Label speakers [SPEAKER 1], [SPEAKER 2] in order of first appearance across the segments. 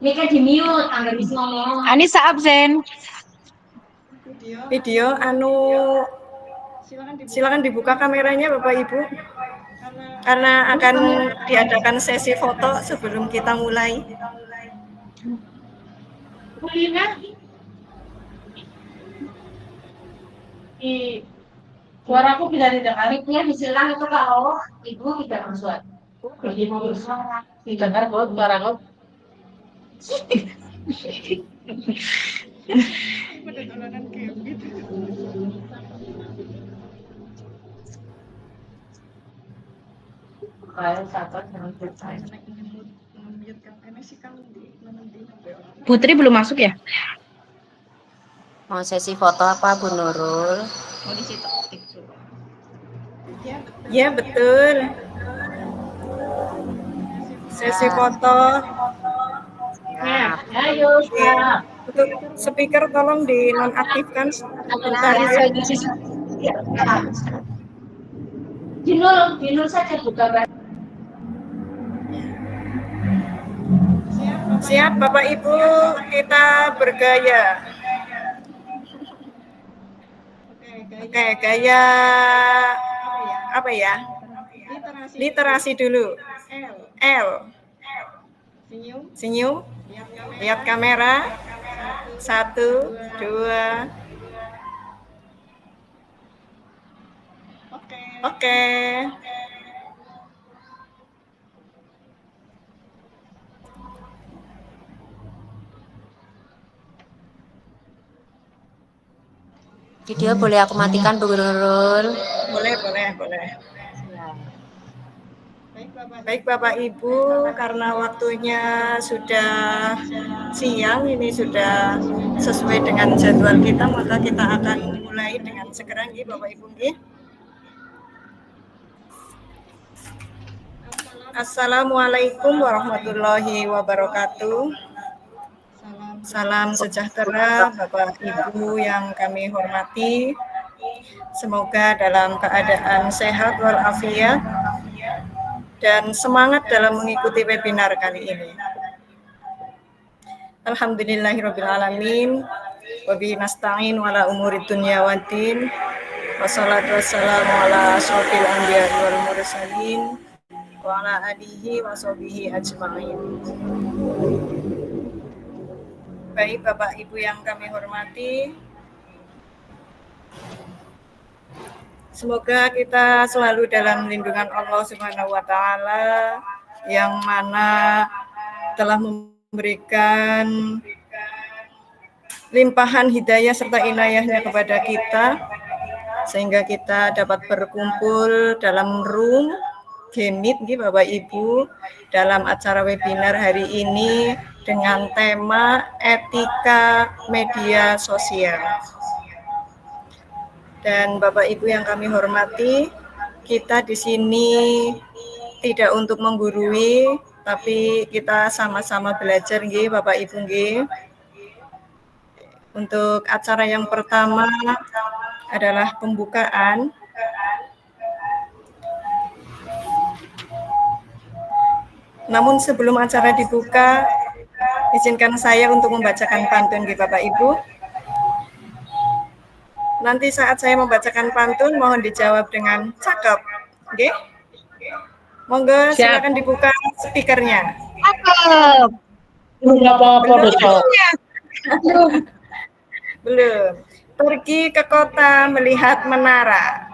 [SPEAKER 1] Ini kan di mute, Angga bisa ngomong.
[SPEAKER 2] Anissa absen.
[SPEAKER 3] Video, silakan dibuka kameranya Bapak Ibu. Karena akan diadakan sesi foto sebelum kita mulai.
[SPEAKER 1] Suaraku bisa didengar. Mic-nya disilang itu kalau Ibu tidak bersuara. Lagi mau bersuara. Didengar kok suaraku.
[SPEAKER 2] Putri belum masuk ya?
[SPEAKER 4] Mau sesi foto apa Bu Nurul?
[SPEAKER 2] Oh di situ.
[SPEAKER 3] Ya betul. Sesi foto.
[SPEAKER 1] Nah, ayo,
[SPEAKER 3] Untuk speaker tolong dinonaktifkan sebentar ya.
[SPEAKER 1] Jinul saja buka.
[SPEAKER 3] Siap Bapak Ibu, kita bergaya. Oke, gaya apa ya? Literasi dulu. L. Senyum. Lihat kamera. 1, 2. Oke.
[SPEAKER 4] Video boleh aku matikan Bu Nurul?
[SPEAKER 3] Boleh. Baik Bapak Ibu, karena waktunya sudah siang, ini sudah sesuai dengan jadwal kita, maka kita akan mulai dengan segera nggih Bapak Ibu nggih. Assalamualaikum warahmatullahi wabarakatuh. Salam sejahtera Bapak Ibu yang kami hormati. Semoga dalam keadaan sehat walafiat dan semangat dalam mengikuti webinar kali ini. Alhamdulillahirrabbilalamin. Wabihi nasta'in wala umuri dunya waddin. Wassalatu wassalamu ala asyrofil anbiya wal mursalin wa ala alihi wa sahbihi ajma'in. Baik Bapak Ibu yang kami hormati, semoga kita selalu dalam lindungan Allah Subhanahu wa taala yang mana telah memberikan limpahan hidayah serta inayahnya kepada kita sehingga kita dapat berkumpul dalam room Gemit Bapak Ibu dalam acara webinar hari ini dengan tema etika media sosial. Dan Bapak Ibu yang kami hormati, kita di sini tidak untuk menggurui, tapi kita sama-sama belajar nggih Bapak Ibu nggih. Untuk acara yang pertama adalah pembukaan. Namun sebelum acara dibuka, izinkan saya untuk membacakan pantun nggih Bapak Ibu. Nanti saat saya membacakan pantun, mohon dijawab dengan cakep, nggih? Monggo silakan dibuka speakernya.
[SPEAKER 2] Cakep.
[SPEAKER 3] Belum. Pergi ke kota melihat menara.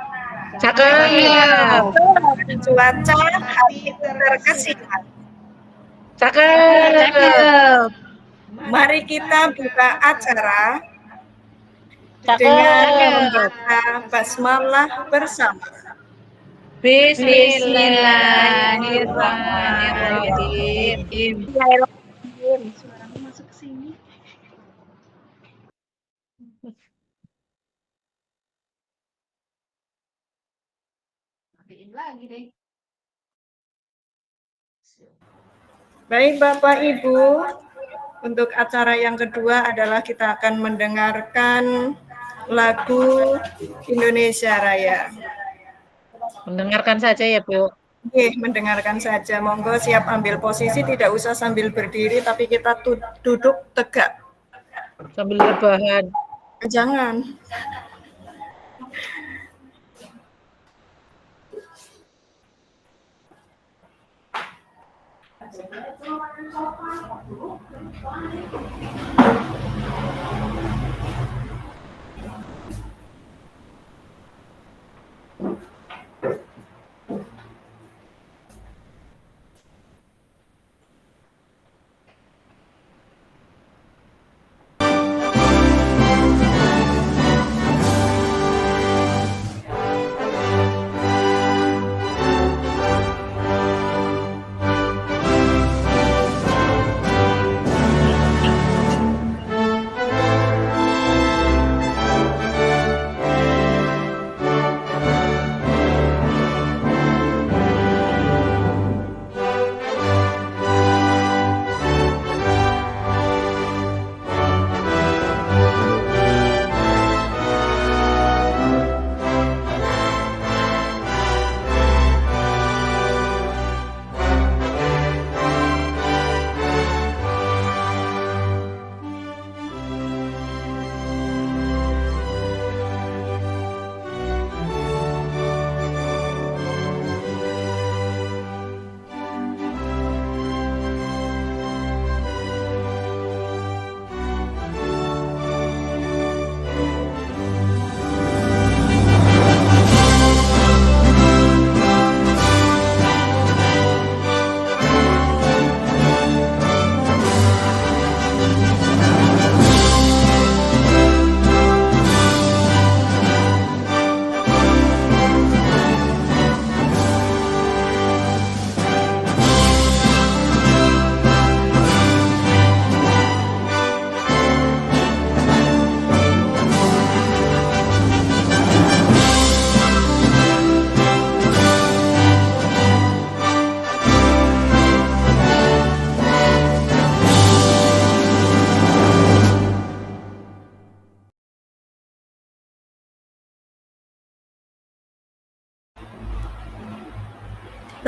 [SPEAKER 2] Cakep.
[SPEAKER 3] Cuaca hati terkesima.
[SPEAKER 2] Cakep.
[SPEAKER 3] Mari kita buka acara dengan membaca basmalah bersama.
[SPEAKER 2] Bismillahirrahmanirrahim.
[SPEAKER 5] Suaramu masuk ke sini.
[SPEAKER 1] Lagi deh.
[SPEAKER 3] Baik Bapak Ibu, untuk acara yang kedua adalah kita akan mendengarkan lagu Indonesia Raya.
[SPEAKER 2] Mendengarkan saja ya Bu.
[SPEAKER 3] mendengarkan saja. Monggo siap ambil posisi, tidak usah sambil berdiri, tapi kita duduk tegak.
[SPEAKER 2] Sambil rebahan.
[SPEAKER 3] Jangan.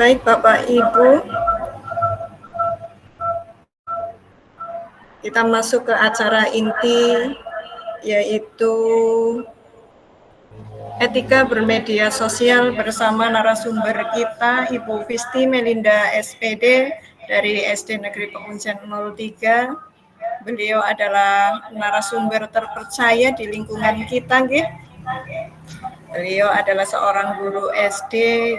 [SPEAKER 3] Baik Bapak Ibu, kita masuk ke acara inti, yaitu etika bermedia sosial bersama narasumber kita, Ibu Visti Melinda SPD dari SD Negeri Pekuncen 03. Beliau adalah narasumber terpercaya di lingkungan kita, nggih. Beliau adalah seorang guru SD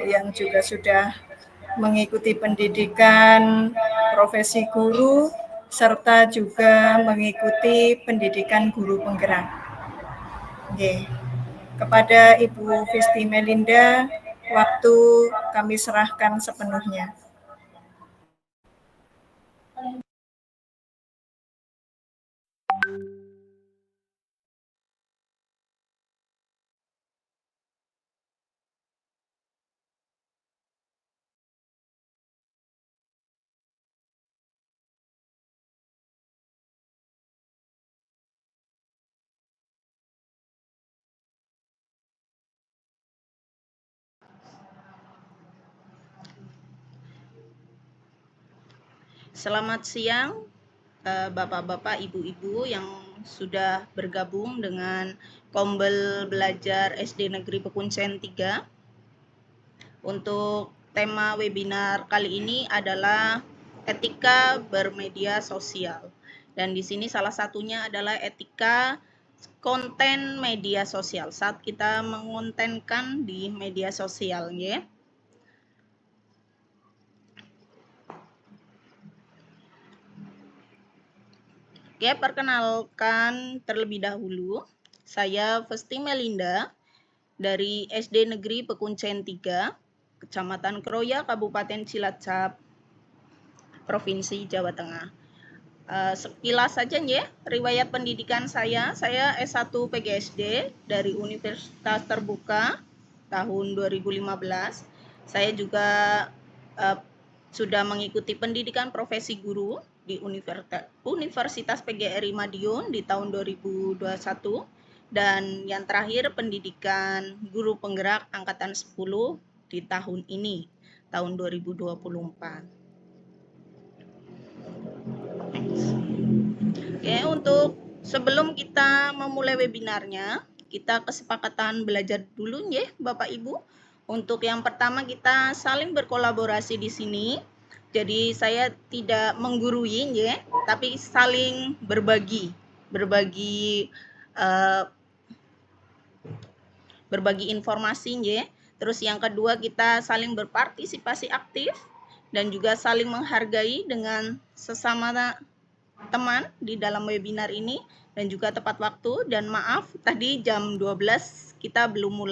[SPEAKER 3] yang juga sudah mengikuti pendidikan profesi guru, serta juga mengikuti pendidikan guru penggerak. Oke. Kepada Ibu Visti Melinda, waktu kami serahkan sepenuhnya.
[SPEAKER 6] Selamat siang Bapak-bapak, Ibu-ibu yang sudah bergabung dengan Kombel Belajar SD Negeri Pekuncen 3. Untuk tema webinar kali ini adalah etika bermedia sosial. Dan di sini salah satunya adalah etika konten media sosial saat kita mengontenkan di media sosial, ya. Oke, perkenalkan terlebih dahulu, saya Visti Melinda dari SD Negeri Pekuncen 3, Kecamatan Kroya, Kabupaten Cilacap, Provinsi Jawa Tengah. Sekilas saja ya, riwayat pendidikan saya S1 PGSD dari Universitas Terbuka tahun 2015. Saya juga sudah mengikuti pendidikan profesi guru di Universitas PGRI Madiun di tahun 2021, dan yang terakhir pendidikan guru penggerak angkatan 10 di tahun ini. tahun 2024. Oke, untuk sebelum kita memulai webinarnya, kita kesepakatan belajar dulu ya Bapak Ibu. Untuk yang pertama kita saling berkolaborasi di sini. Jadi saya tidak menggurui ya, tapi saling berbagi informasi ya. Terus yang kedua kita saling berpartisipasi aktif dan juga saling menghargai dengan sesama teman di dalam webinar ini dan juga tepat waktu. Dan maaf tadi jam 12 kita belum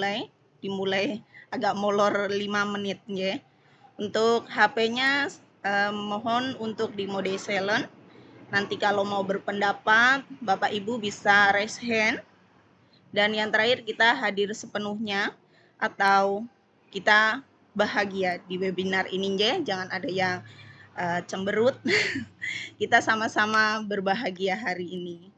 [SPEAKER 6] dimulai agak molor 5 menit ya. Untuk HP-nya mohon untuk di mode silent. Nanti kalau mau berpendapat Bapak Ibu bisa raise hand. Dan yang terakhir kita hadir sepenuhnya atau kita bahagia di webinar ini ya. Jangan ada yang cemberut. Kita sama-sama berbahagia hari ini.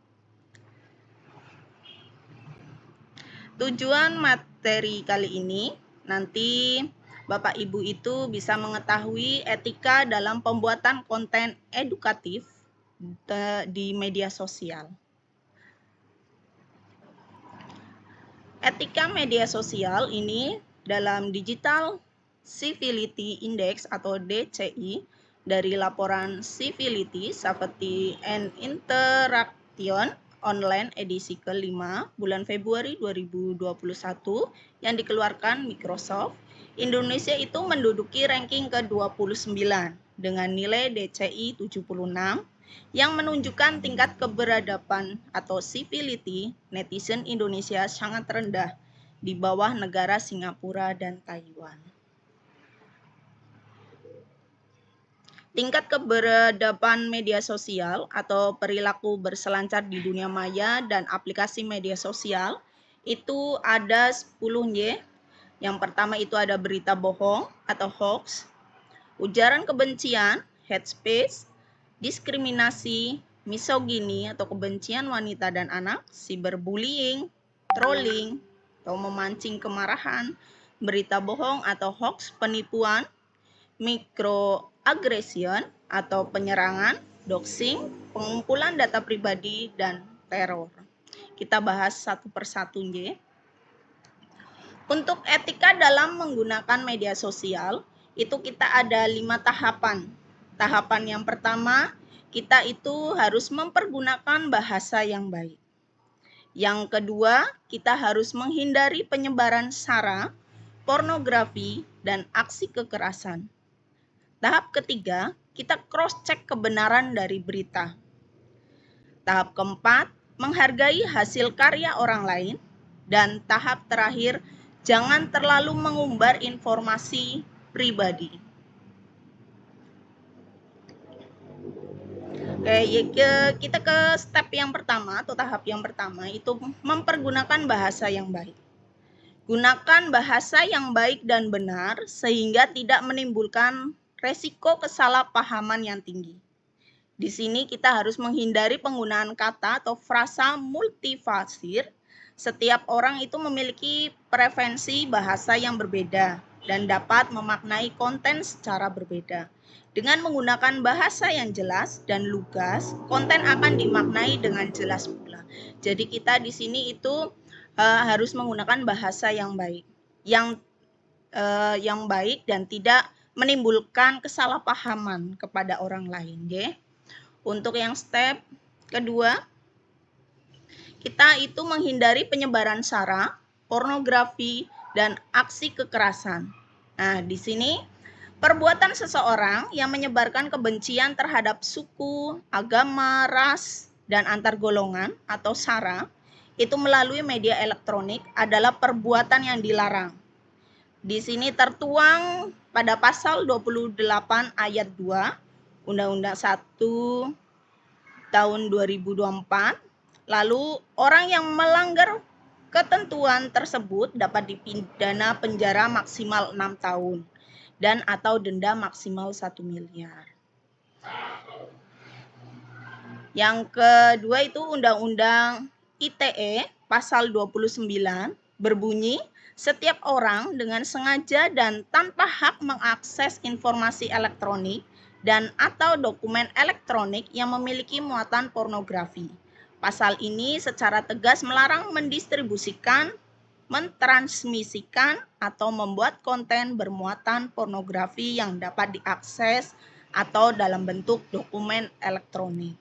[SPEAKER 6] Tujuan materi kali ini nanti Bapak Ibu itu bisa mengetahui etika dalam pembuatan konten edukatif di media sosial. Etika media sosial ini dalam Digital Civility Index atau DCI dari laporan Civility, Safety and Interaction Online edisi ke-5 bulan Februari 2021 yang dikeluarkan Microsoft, Indonesia itu menduduki ranking ke-29 dengan nilai DCI 76 yang menunjukkan tingkat keberadaban atau civility netizen Indonesia sangat rendah di bawah negara Singapura dan Taiwan. Tingkat keberadaban media sosial atau perilaku berselancar di dunia maya dan aplikasi media sosial itu ada 10Y. Yang pertama itu ada berita bohong atau hoax, ujaran kebencian, hate speech, diskriminasi, misogini atau kebencian wanita dan anak, cyberbullying, trolling atau memancing kemarahan, berita bohong atau hoax, penipuan, microaggression atau penyerangan, doxing, pengumpulan data pribadi, dan teror. Kita bahas satu persatu ya. Untuk etika dalam menggunakan media sosial, itu kita ada 5 tahapan. Tahapan yang pertama, kita itu harus mempergunakan bahasa yang baik. Yang kedua, kita harus menghindari penyebaran sara, pornografi, dan aksi kekerasan. Tahap ketiga, kita cross-check kebenaran dari berita. Tahap keempat, menghargai hasil karya orang lain. Dan tahap terakhir, jangan terlalu mengumbar informasi pribadi. Oke, kita ke step yang pertama atau tahap yang pertama itu mempergunakan bahasa yang baik. Gunakan bahasa yang baik dan benar sehingga tidak menimbulkan resiko kesalahpahaman yang tinggi. Di sini kita harus menghindari penggunaan kata atau frasa multifasir. Setiap orang itu memiliki preferensi bahasa yang berbeda dan dapat memaknai konten secara berbeda. Dengan menggunakan bahasa yang jelas dan lugas, konten akan dimaknai dengan jelas pula. Jadi kita di sini itu harus menggunakan bahasa yang baik, yang baik dan tidak menimbulkan kesalahpahaman kepada orang lain. Ya. Untuk yang step kedua, kita itu menghindari penyebaran sara, pornografi, dan aksi kekerasan. Nah, di sini perbuatan seseorang yang menyebarkan kebencian terhadap suku, agama, ras, dan antar golongan atau sara itu melalui media elektronik adalah perbuatan yang dilarang. Di sini tertuang pada pasal 28 ayat 2 Undang-Undang 1 tahun 2024. Lalu orang yang melanggar ketentuan tersebut dapat dipidana penjara maksimal 6 tahun dan atau denda maksimal 1 miliar. Yang kedua itu Undang-Undang ITE pasal 29 berbunyi Setiap orang dengan sengaja dan tanpa hak mengakses informasi elektronik dan atau dokumen elektronik yang memiliki muatan pornografi. Pasal ini secara tegas melarang mendistribusikan, mentransmisikan, atau membuat konten bermuatan pornografi yang dapat diakses atau dalam bentuk dokumen elektronik.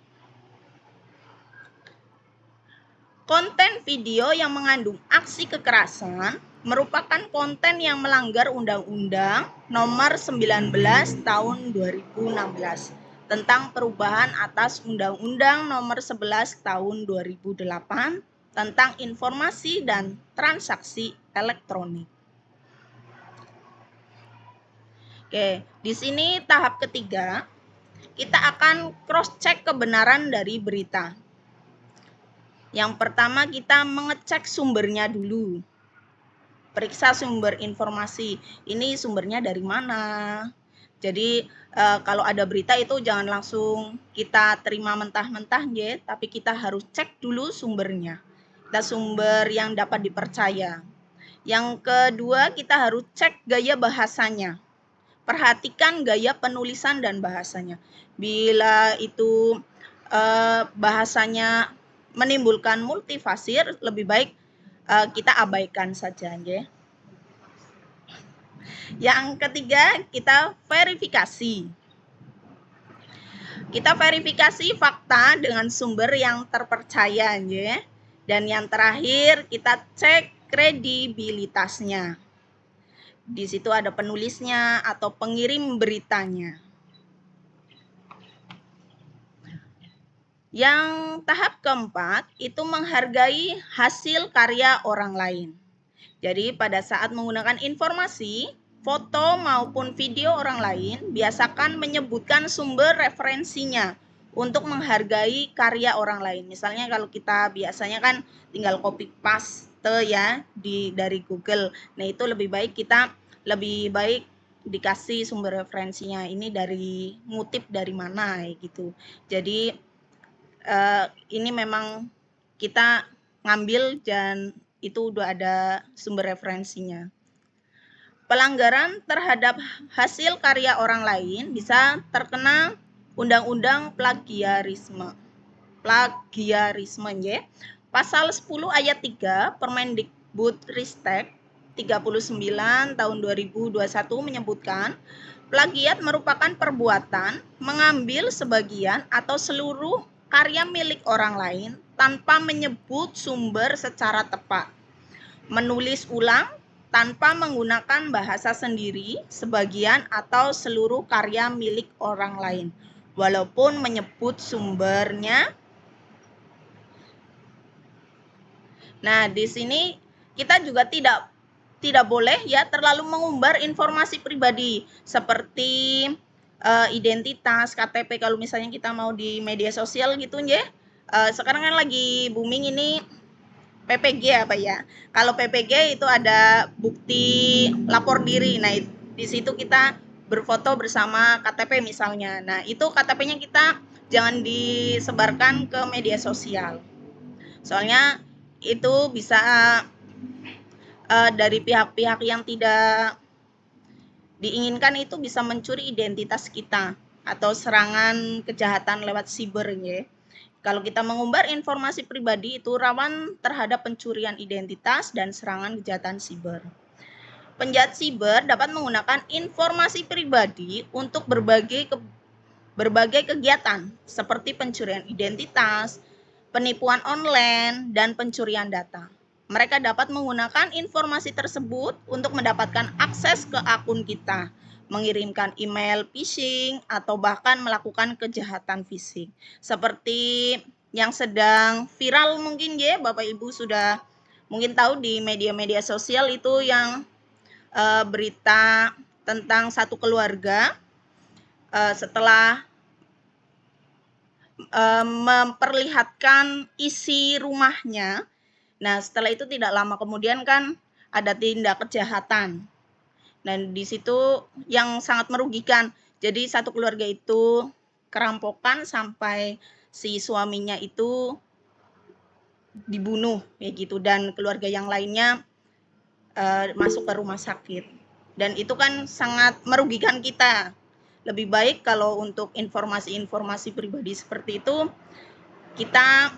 [SPEAKER 6] Konten video yang mengandung aksi kekerasan merupakan konten yang melanggar Undang-Undang Nomor 19 Tahun 2016 tentang perubahan atas Undang-Undang Nomor 11 Tahun 2008 tentang informasi dan transaksi elektronik. Oke, di sini tahap ketiga, kita akan cross-check kebenaran dari berita. Yang pertama, kita mengecek sumbernya dulu. Periksa sumber informasi. Ini sumbernya dari mana? Jadi kalau ada berita itu jangan langsung kita terima mentah-mentah ya, tapi kita harus cek dulu sumbernya. Kita sumber yang dapat dipercaya. Yang kedua, kita harus cek gaya bahasanya. Perhatikan gaya penulisan dan bahasanya. Bila itu bahasanya menimbulkan multifasir, lebih baik kita abaikan saja ya. Yang ketiga, kita verifikasi. Kita verifikasi fakta dengan sumber yang terpercaya ya. Dan yang terakhir, kita cek kredibilitasnya. Di situ ada penulisnya atau pengirim beritanya. Yang tahap keempat itu menghargai hasil karya orang lain. Jadi pada saat menggunakan informasi, foto maupun video orang lain, biasakan menyebutkan sumber referensinya untuk menghargai karya orang lain. Misalnya kalau kita biasanya kan tinggal copy paste ya dari Google. Nah, itu lebih baik dikasih sumber referensinya. Ini dari ngutip dari mana gitu. Jadi ini memang kita ngambil dan itu udah ada sumber referensinya. Pelanggaran terhadap hasil karya orang lain bisa terkena Undang-Undang Plagiarisme. Ya. Pasal 10 ayat 3 Permendikbudristek 39 tahun 2021 menyebutkan plagiat merupakan perbuatan mengambil sebagian atau seluruh karya milik orang lain tanpa menyebut sumber secara tepat, menulis ulang tanpa menggunakan bahasa sendiri sebagian atau seluruh karya milik orang lain, walaupun menyebut sumbernya. Nah, di sini kita juga tidak boleh ya terlalu mengumbar informasi pribadi seperti identitas, KTP kalau misalnya kita mau di media sosial gitu ya. Sekarang kan lagi booming ini PPG apa ya. Kalau PPG itu ada bukti lapor diri. Nah, di situ kita berfoto bersama KTP misalnya. Nah, itu KTP-nya kita jangan disebarkan ke media sosial. Soalnya itu bisa dari pihak-pihak yang tidak diinginkan itu bisa mencuri identitas kita atau serangan kejahatan lewat siber ya. Kalau kita mengumbar informasi pribadi itu rawan terhadap pencurian identitas dan serangan kejahatan siber. Penjahat siber dapat menggunakan informasi pribadi untuk berbagai kegiatan seperti pencurian identitas, penipuan online, dan pencurian data. Mereka dapat menggunakan informasi tersebut untuk mendapatkan akses ke akun kita, mengirimkan email phishing, atau bahkan melakukan kejahatan phishing. Seperti yang sedang viral mungkin ya, Bapak Ibu sudah mungkin tahu di media-media sosial itu yang berita tentang satu keluarga setelah memperlihatkan isi rumahnya. Nah, setelah itu tidak lama kemudian kan ada tindak kejahatan. Dan di situ yang sangat merugikan. Jadi satu keluarga itu kerampokan sampai si suaminya itu dibunuh kayak gitu, dan keluarga yang lainnya masuk ke rumah sakit. Dan itu kan sangat merugikan kita. Lebih baik kalau untuk informasi-informasi pribadi seperti itu, kita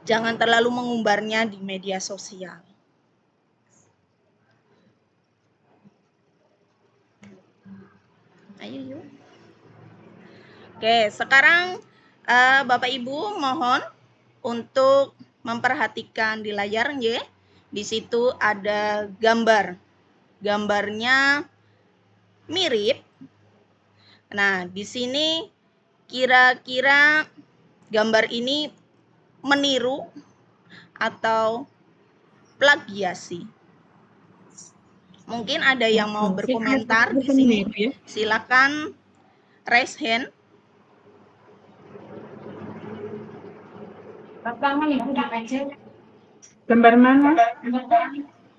[SPEAKER 6] jangan terlalu mengumbarnya di media sosial. Ayo yuk. Oke, sekarang Bapak Ibu mohon untuk memperhatikan di layar ya. Di situ ada gambar. Gambarnya mirip. Nah, di sini kira-kira gambar ini meniru atau plagiasi. Mungkin ada yang mau berkomentar di sini. Silakan raise hand.
[SPEAKER 5] Gambar mana?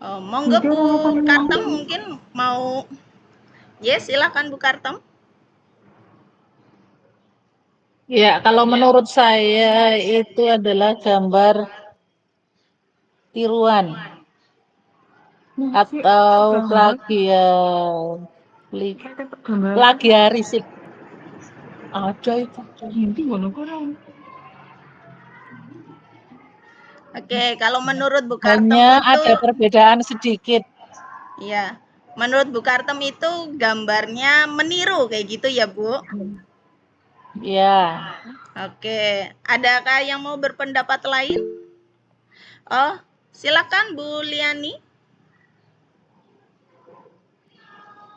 [SPEAKER 6] Oh, monggo Bu Kartem mungkin mau. Yes, silakan Bu Kartem.
[SPEAKER 2] Ya, kalau menurut saya itu adalah gambar tiruan atau plagiarisip. Ada itu.
[SPEAKER 6] Oke, kalau menurut Bu Kartem
[SPEAKER 2] Hanya
[SPEAKER 6] itu
[SPEAKER 2] ada perbedaan sedikit.
[SPEAKER 6] ya, menurut Bu Kartem itu gambarnya meniru kayak gitu ya, Bu?
[SPEAKER 2] Ya.
[SPEAKER 6] Oke, adakah yang mau berpendapat lain? Oh, silakan Bu Liani.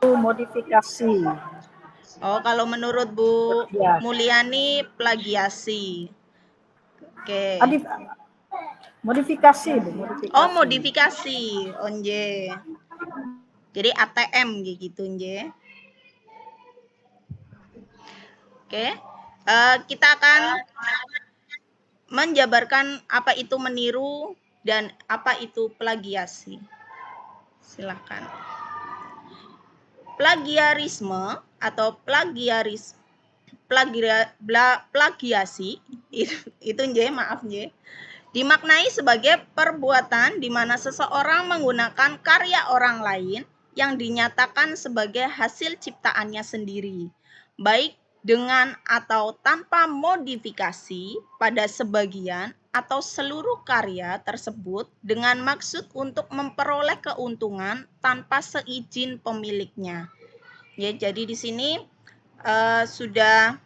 [SPEAKER 7] Modifikasi.
[SPEAKER 6] Oh, kalau menurut Bu Mulyani plagiasi. Oke.
[SPEAKER 7] Modifikasi, Bu. Modifikasi.
[SPEAKER 6] Oh, modifikasi, onje. Jadi ATM gitu, nje. Oke. Kita akan menjabarkan apa itu meniru dan apa itu plagiasi. Silakan. Plagiarisme atau plagiasi itu nje, maaf nje, dimaknai sebagai perbuatan di mana seseorang menggunakan karya orang lain yang dinyatakan sebagai hasil ciptaannya sendiri, baik dengan atau tanpa modifikasi pada sebagian atau seluruh karya tersebut dengan maksud untuk memperoleh keuntungan tanpa seizin pemiliknya. Ya, jadi di sini sudah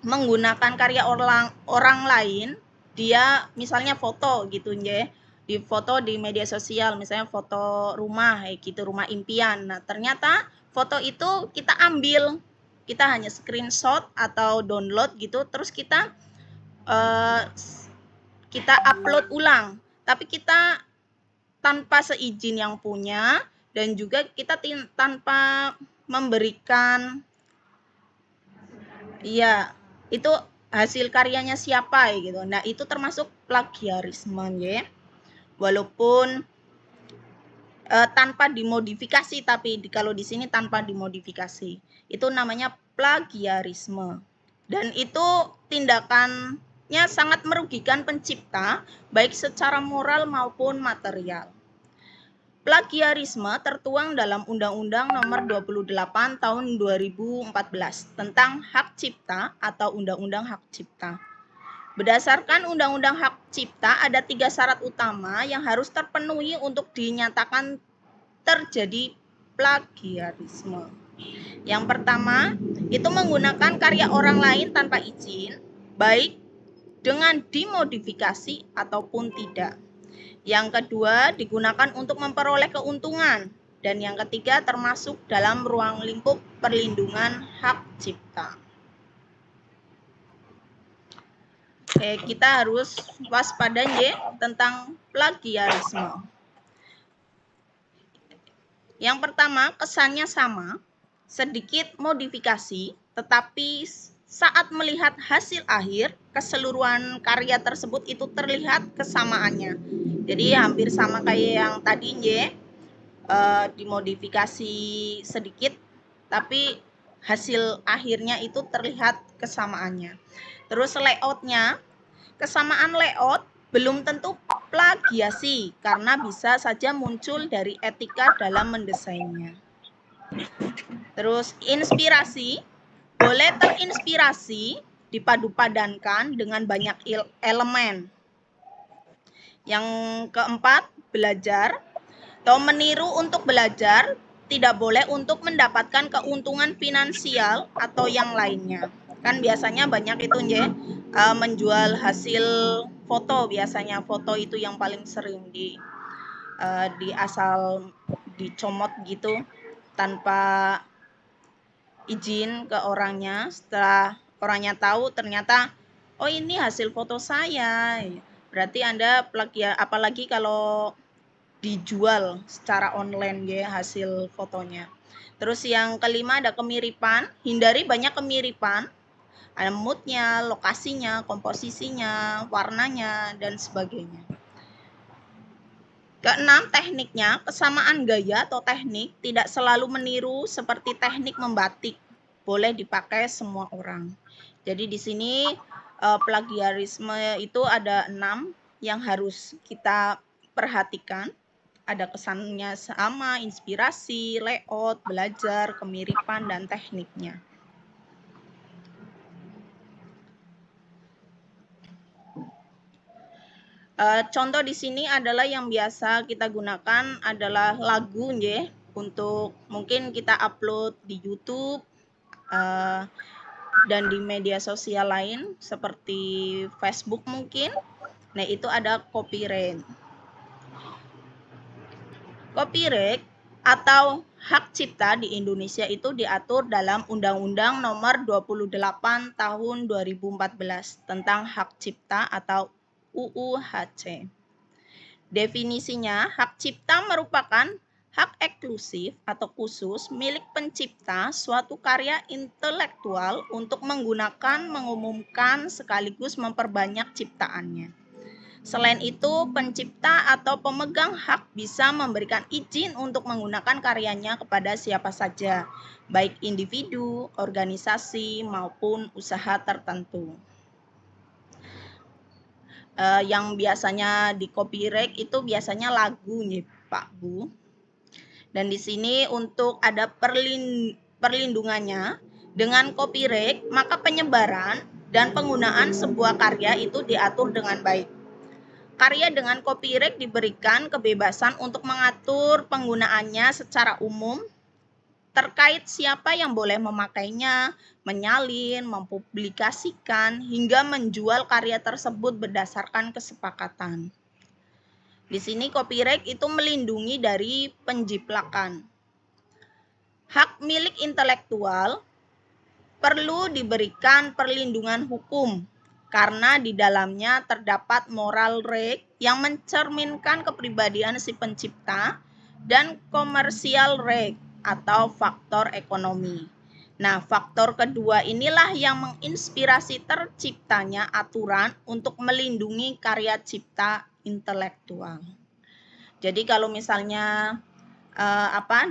[SPEAKER 6] menggunakan karya orang lain, dia misalnya foto gitu ya, di foto di media sosial, misalnya foto rumah kayak gitu, rumah impian. Nah, ternyata foto itu kita ambil, kita hanya screenshot atau download gitu, terus kita upload ulang, tapi kita tanpa seizin yang punya, dan juga kita tanpa memberikan ya itu hasil karyanya siapa gitu. Nah, itu termasuk plagiarisme ya. Walaupun tanpa dimodifikasi, tapi kalau di sini tanpa dimodifikasi, itu namanya plagiarisme. Dan itu tindakannya sangat merugikan pencipta, baik secara moral maupun material. Plagiarisme tertuang dalam Undang-Undang Nomor 28 Tahun 2014 tentang Hak Cipta atau Undang-Undang Hak Cipta. Berdasarkan Undang-Undang Hak Cipta, ada 3 syarat utama yang harus terpenuhi untuk dinyatakan terjadi plagiarisme. Yang pertama, itu menggunakan karya orang lain tanpa izin, baik dengan dimodifikasi ataupun tidak. Yang kedua, digunakan untuk memperoleh keuntungan. Dan yang ketiga, termasuk dalam ruang lingkup perlindungan hak cipta. Oke, kita harus waspada ya tentang plagiarisme. Yang pertama, kesannya sama, sedikit modifikasi, tetapi saat melihat hasil akhir, keseluruhan karya tersebut itu terlihat kesamaannya. Jadi hampir sama kayak yang tadi ya, dimodifikasi sedikit, tapi hasil akhirnya itu terlihat kesamaannya. Terus layoutnya, kesamaan layout belum tentu plagiasi karena bisa saja muncul dari etika dalam mendesainnya. Terus inspirasi, boleh terinspirasi dipadu-padankan dengan banyak elemen. Yang keempat, belajar atau meniru untuk belajar, tidak boleh untuk mendapatkan keuntungan finansial atau yang lainnya. Kan biasanya banyak itu menjual hasil foto, biasanya foto itu yang paling sering di asal dicomot gitu tanpa izin ke orangnya. Setelah orangnya tahu ternyata oh ini hasil foto saya, berarti Anda plagiat. Apalagi kalau dijual secara online ya hasil fotonya. Terus yang kelima ada kemiripan, hindari banyak kemiripan, ada moodnya, lokasinya, komposisinya, warnanya, dan sebagainya. Keenam, tekniknya, kesamaan gaya atau teknik tidak selalu meniru seperti teknik membatik, boleh dipakai semua orang. Jadi di sini plagiarisme itu ada 6 yang harus kita perhatikan. Ada kesannya sama, inspirasi, layout, belajar, kemiripan, dan tekniknya. Contoh di sini adalah yang biasa kita gunakan adalah lagu ya, untuk mungkin kita upload di YouTube dan di media sosial lain seperti Facebook mungkin. Nah, itu ada copyright. Copyright atau hak cipta di Indonesia itu diatur dalam Undang-Undang Nomor 28 Tahun 2014 tentang hak cipta atau UU HC. Definisinya, hak cipta merupakan hak eksklusif atau khusus milik pencipta suatu karya intelektual untuk menggunakan, mengumumkan, sekaligus memperbanyak ciptaannya. Selain itu, pencipta atau pemegang hak bisa memberikan izin untuk menggunakan karyanya kepada siapa saja, baik individu, organisasi, maupun usaha tertentu. Yang biasanya di copyright itu biasanya lagu nih Pak Bu. Dan di sini untuk ada perlindungannya, dengan copyright maka penyebaran dan penggunaan sebuah karya itu diatur dengan baik. Karya dengan copyright diberikan kebebasan untuk mengatur penggunaannya secara umum terkait siapa yang boleh memakainya, menyalin, mempublikasikan, hingga menjual karya tersebut berdasarkan kesepakatan. Di sini copyright itu melindungi dari penjiplakan. Hak milik intelektual perlu diberikan perlindungan hukum karena di dalamnya terdapat moral right yang mencerminkan kepribadian si pencipta dan komersial right atau faktor ekonomi. Nah, faktor kedua inilah yang menginspirasi terciptanya aturan untuk melindungi karya cipta intelektual. Jadi kalau misalnya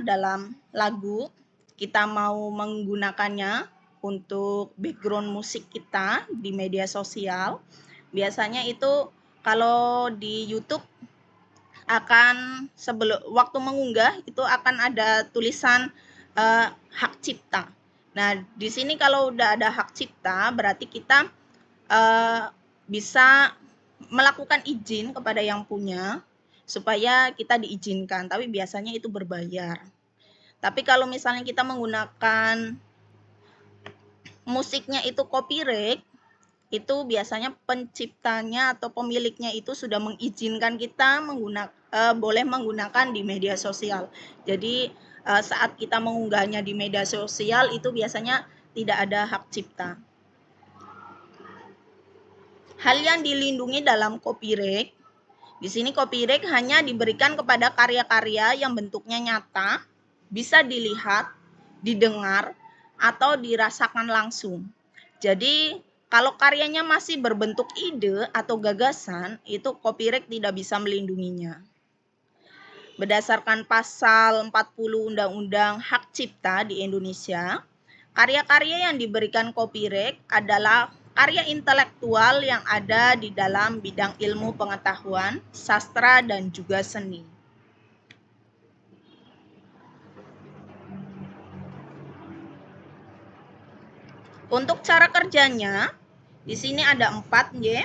[SPEAKER 6] dalam lagu kita mau menggunakannya untuk background musik kita di media sosial, biasanya itu kalau di YouTube akan sebelum waktu mengunggah itu akan ada tulisan hak cipta. Nah, di sini kalau udah ada hak cipta berarti kita bisa melakukan izin kepada yang punya supaya kita diizinkan, tapi biasanya itu berbayar. Tapi kalau misalnya kita menggunakan musiknya itu copyright, itu biasanya penciptanya atau pemiliknya itu sudah mengizinkan kita boleh menggunakan di media sosial. Jadi saat kita mengunggahnya di media sosial itu biasanya tidak ada hak cipta. Hal yang dilindungi dalam copyright, di sini copyright hanya diberikan kepada karya-karya yang bentuknya nyata, bisa dilihat, didengar, atau dirasakan langsung. Jadi kalau karyanya masih berbentuk ide atau gagasan, itu copyright tidak bisa melindunginya. Berdasarkan pasal 40 Undang-Undang Hak Cipta di Indonesia, karya-karya yang diberikan copyright adalah karya intelektual yang ada di dalam bidang ilmu pengetahuan, sastra, dan juga seni. Untuk cara kerjanya, di sini ada 4 ya.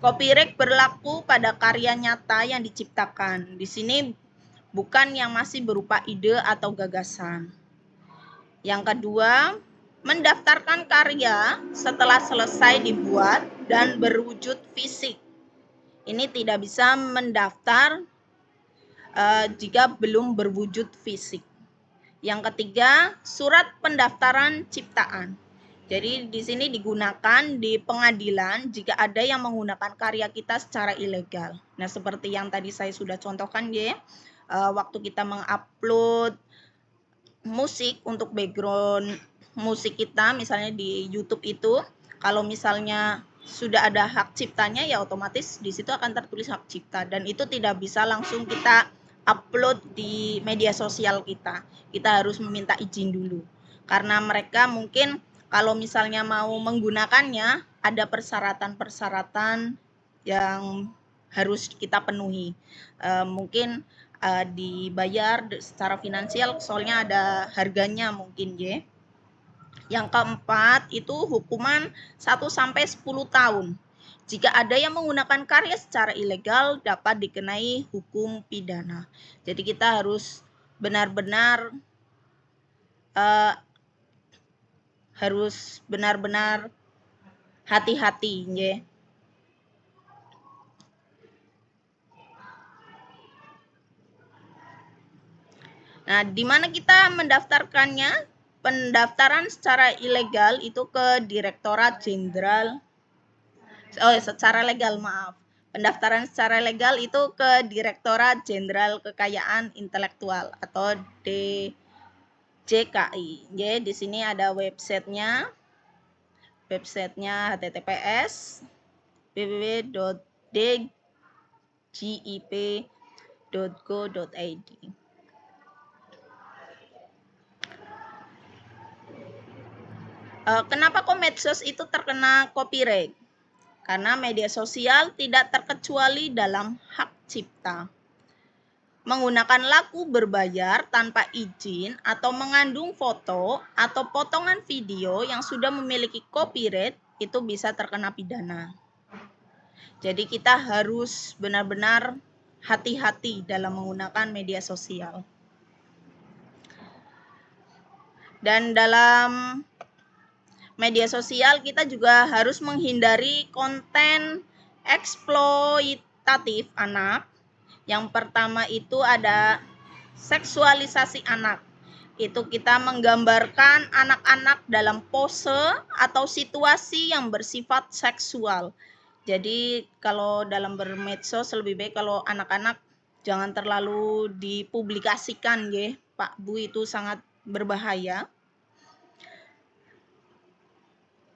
[SPEAKER 6] Copyright berlaku pada karya nyata yang diciptakan. Di sini bukan yang masih berupa ide atau gagasan. Yang kedua, mendaftarkan karya setelah selesai dibuat dan berwujud fisik. Ini tidak bisa mendaftar jika belum berwujud fisik. Yang ketiga, surat pendaftaran ciptaan. Jadi di sini digunakan di pengadilan jika ada yang menggunakan karya kita secara ilegal. Nah, seperti yang tadi saya sudah contohkan ya, waktu kita mengupload musik untuk background musik kita, misalnya di YouTube itu, kalau misalnya sudah ada hak ciptanya, ya otomatis di situ akan tertulis hak cipta, dan itu tidak bisa langsung kita upload di media sosial kita. Kita harus meminta izin dulu, karena mereka mungkin kalau misalnya mau menggunakannya, ada persyaratan-persyaratan yang harus kita penuhi. Mungkin dibayar secara finansial, soalnya ada harganya mungkin ya. Yang keempat itu hukuman 1-10 tahun. Jika ada yang menggunakan karya secara ilegal, dapat dikenai hukum pidana. Jadi kita harus benar-benar hati-hati ya. Nah, di mana kita mendaftarkannya? Pendaftaran secara ilegal itu ke Direktorat Jenderal secara legal, maaf. Pendaftaran secara legal itu ke Direktorat Jenderal Kekayaan Intelektual atau DJKI. Ya, di sini ada websitenya. Websitenya https://www.dgip.go.id. Kenapa kok medsos itu terkena copyright? Karena media sosial tidak terkecuali dalam hak cipta. Menggunakan lagu berbayar tanpa izin atau mengandung foto atau potongan video yang sudah memiliki copyright itu bisa terkena pidana. Jadi kita harus benar-benar hati-hati dalam menggunakan media sosial. Dan dalam media sosial kita juga harus menghindari konten eksploitatif anak. Yang pertama itu ada seksualisasi anak. Itu kita menggambarkan anak-anak dalam pose atau situasi yang bersifat seksual. Jadi kalau dalam bermedsos lebih baik kalau anak-anak jangan terlalu dipublikasikan ya, Pak Bu, itu sangat berbahaya.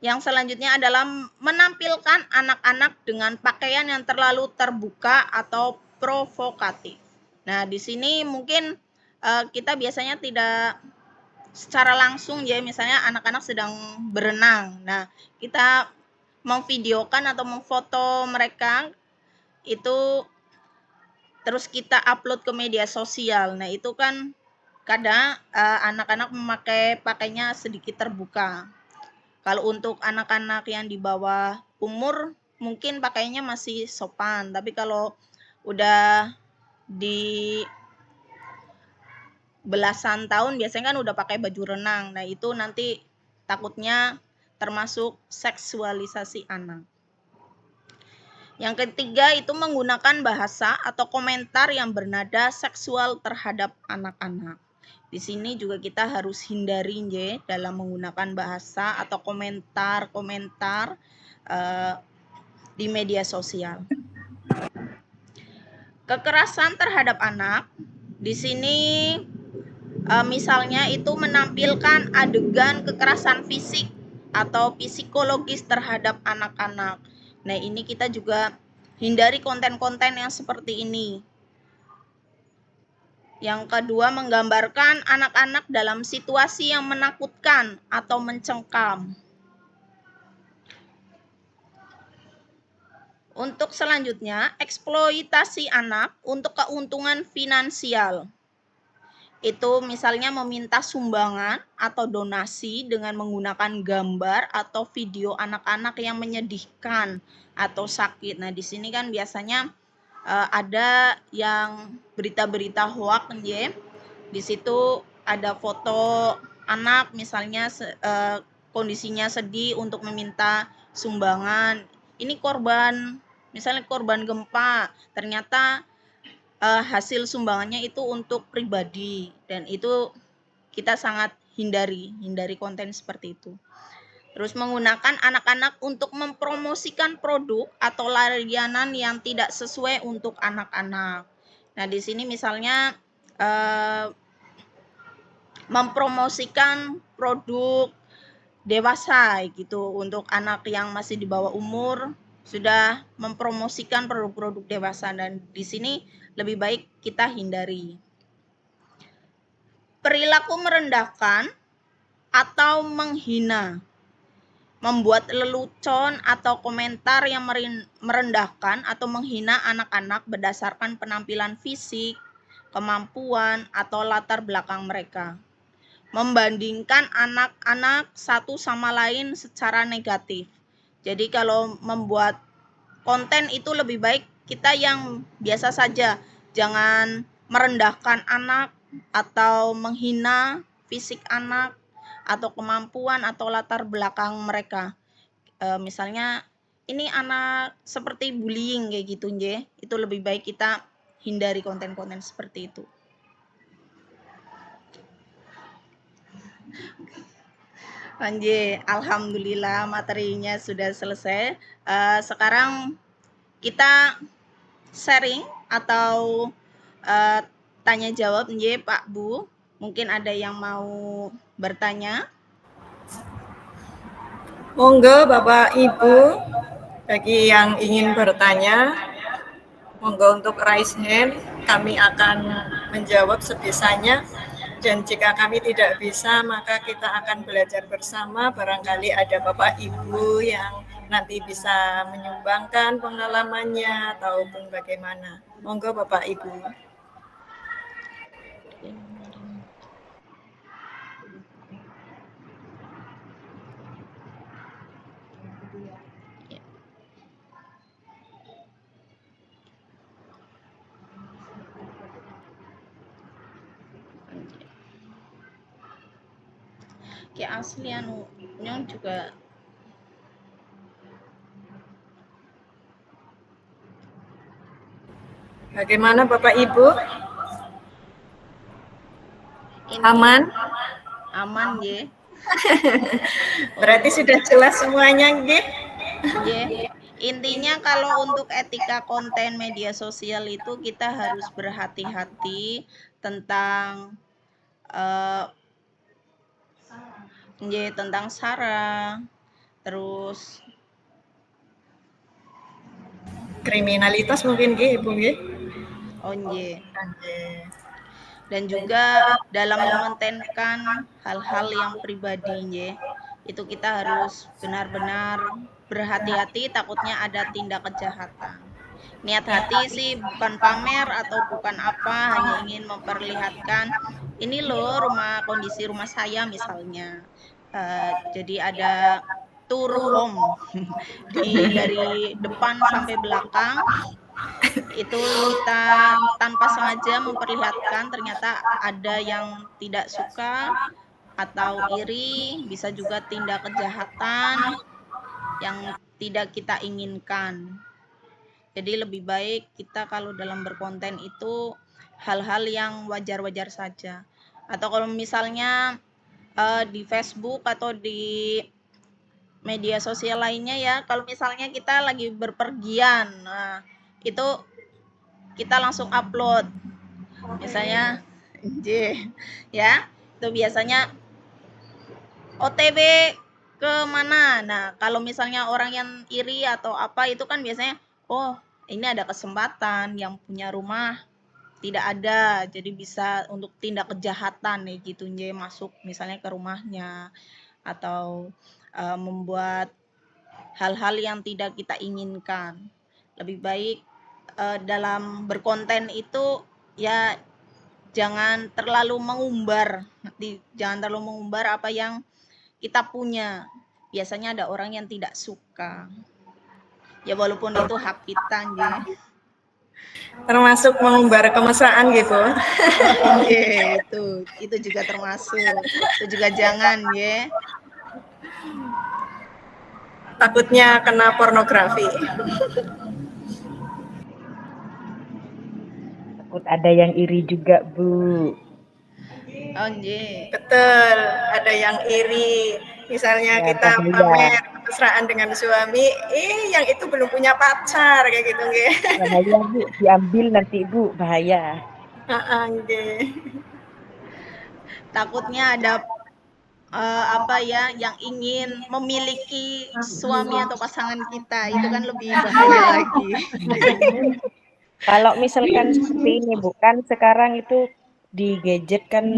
[SPEAKER 6] Yang selanjutnya adalah menampilkan anak-anak dengan pakaian yang terlalu terbuka atau provokatif. Nah, di sini mungkin kita biasanya tidak secara langsung ya, misalnya anak-anak sedang berenang. Nah, kita memvideokan atau memfoto mereka itu terus kita upload ke media sosial. Nah, itu kan kadang anak-anak memakai pakainya sedikit terbuka. Kalau untuk anak-anak yang di bawah umur mungkin pakainya masih sopan, tapi kalau udah di belasan tahun biasanya kan udah pakai baju renang. Nah, itu nanti takutnya termasuk seksualisasi anak. Yang ketiga itu menggunakan bahasa atau komentar yang bernada seksual terhadap anak-anak. Di sini juga kita harus hindari ya dalam menggunakan bahasa atau komentar-komentar di media sosial. Kekerasan terhadap anak, di sini misalnya itu menampilkan adegan kekerasan fisik atau psikologis terhadap anak-anak. Nah, ini kita juga hindari konten-konten yang seperti ini. Yang kedua, menggambarkan anak-anak dalam situasi yang menakutkan atau mencengkam. Untuk selanjutnya, eksploitasi anak untuk keuntungan finansial. Itu misalnya meminta sumbangan atau donasi dengan menggunakan gambar atau video anak-anak yang menyedihkan atau sakit. Nah, di sini kan biasanya ada yang berita-berita hoax, ya. Di situ ada foto anak misalnya kondisinya sedih untuk meminta sumbangan. Ini korban, misalnya korban gempa, ternyata hasil sumbangannya itu untuk pribadi, dan itu kita sangat hindari konten seperti itu. Terus menggunakan anak-anak untuk mempromosikan produk atau layanan yang tidak sesuai untuk anak-anak. Nah, di sini misalnya mempromosikan produk dewasa gitu untuk anak yang masih di bawah umur, sudah mempromosikan produk-produk dewasa, dan di sini lebih baik kita hindari. Perilaku merendahkan atau menghina, membuat lelucon atau komentar yang merendahkan atau menghina anak-anak berdasarkan penampilan fisik, kemampuan, atau latar belakang mereka. Membandingkan anak-anak satu sama lain secara negatif. Jadi kalau membuat konten itu lebih baik kita yang biasa saja, jangan merendahkan anak atau menghina fisik anak atau kemampuan atau latar belakang mereka. Misalnya ini anak seperti bullying kayak gitu, itu lebih baik kita hindari konten-konten seperti itu. Alhamdulillah materinya sudah selesai. Sekarang kita sharing atau tanya jawab, Pak Bu. Mungkin ada yang mau bertanya.
[SPEAKER 3] Monggo Bapak Ibu, bagi yang ingin bertanya, monggo untuk raise hand, kami akan menjawab sebisanya. Dan jika kami tidak bisa, maka kita akan belajar bersama. Barangkali ada Bapak Ibu yang nanti bisa menyumbangkan pengalamannya ataupun bagaimana. Monggo Bapak Ibu.
[SPEAKER 6] Kayak asli nyong juga
[SPEAKER 3] Bagaimana Bapak Ibu? Aman?
[SPEAKER 6] Aman, ya.
[SPEAKER 3] Berarti sudah jelas semuanya, nggih?
[SPEAKER 6] Intinya kalau untuk etika konten media sosial itu kita harus berhati-hati tentang tentang sara, terus
[SPEAKER 3] kriminalitas mungkin nggih, Ibu nggih.
[SPEAKER 6] Dan juga dalam mengontenkan hal-hal yang pribadi, itu kita harus benar-benar berhati-hati, takutnya ada tindak kejahatan. Niat hati sih bukan pamer atau bukan apa, hanya ingin memperlihatkan ini loh kondisi rumah saya misalnya. Jadi ada tour home dari depan sampai belakang, itu kita tanpa sengaja memperlihatkan, ternyata ada yang tidak suka atau iri, bisa juga tindak kejahatan yang tidak kita inginkan. Jadi lebih baik kita kalau dalam berkonten itu hal-hal yang wajar-wajar saja. Atau kalau misalnya di Facebook atau di media sosial lainnya, ya, kalau misalnya kita lagi berpergian, nah, itu kita langsung upload. Misalnya ya, itu biasanya OTW ke mana. Nah, kalau misalnya orang yang iri atau apa, itu kan biasanya, oh, ini ada kesempatan, yang punya rumah tidak ada, jadi bisa untuk tindak kejahatan nih gitu, masuk misalnya ke rumahnya atau membuat hal-hal yang tidak kita inginkan. Lebih baik dalam berkonten itu ya jangan terlalu mengumbar apa yang kita punya. Biasanya ada orang yang tidak suka. Ya walaupun itu hak kita, nggih.
[SPEAKER 3] Termasuk mengumbar kemesraan gitu.
[SPEAKER 6] Oke, itu juga termasuk. Itu juga jangan, ya.
[SPEAKER 3] Takutnya kena pornografi.
[SPEAKER 7] Takut ada yang iri juga, Bu.
[SPEAKER 6] Oh, nggih.
[SPEAKER 3] Betul, ada yang iri. Misalnya
[SPEAKER 7] Ya,
[SPEAKER 3] kita
[SPEAKER 7] bahaya.
[SPEAKER 3] pamer kemesraan dengan suami, yang itu belum punya pacar kayak gitu nggih.
[SPEAKER 7] Bahaya, Bu. Diambil nanti, Bu. Bahaya.
[SPEAKER 3] Nggih.
[SPEAKER 6] Takutnya ada yang ingin memiliki suami atau pasangan kita, itu kan lebih bahaya lagi.
[SPEAKER 7] Kalau misalkan seperti ini, Bu, kan sekarang itu di gadget kan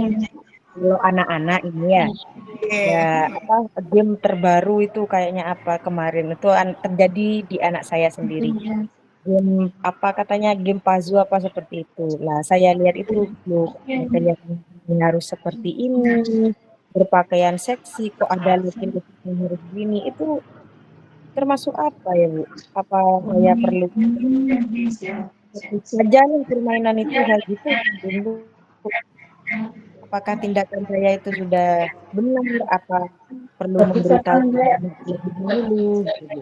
[SPEAKER 7] kalau anak-anak ini ya, game terbaru itu kayaknya apa kemarin itu terjadi di anak saya sendiri. Game apa katanya game puzzle apa seperti itu. Lah saya lihat itu loh, katanya harus seperti ini, berpakaian seksi, kok ada laki-laki yang harus gini, itu termasuk apa ya, Bu? Apa saya perlu saja nih permainan itu hal gitu dulu? Apakah tindakan saya itu sudah benar? Apa perlu memberitahu lebih dulu? Gitu.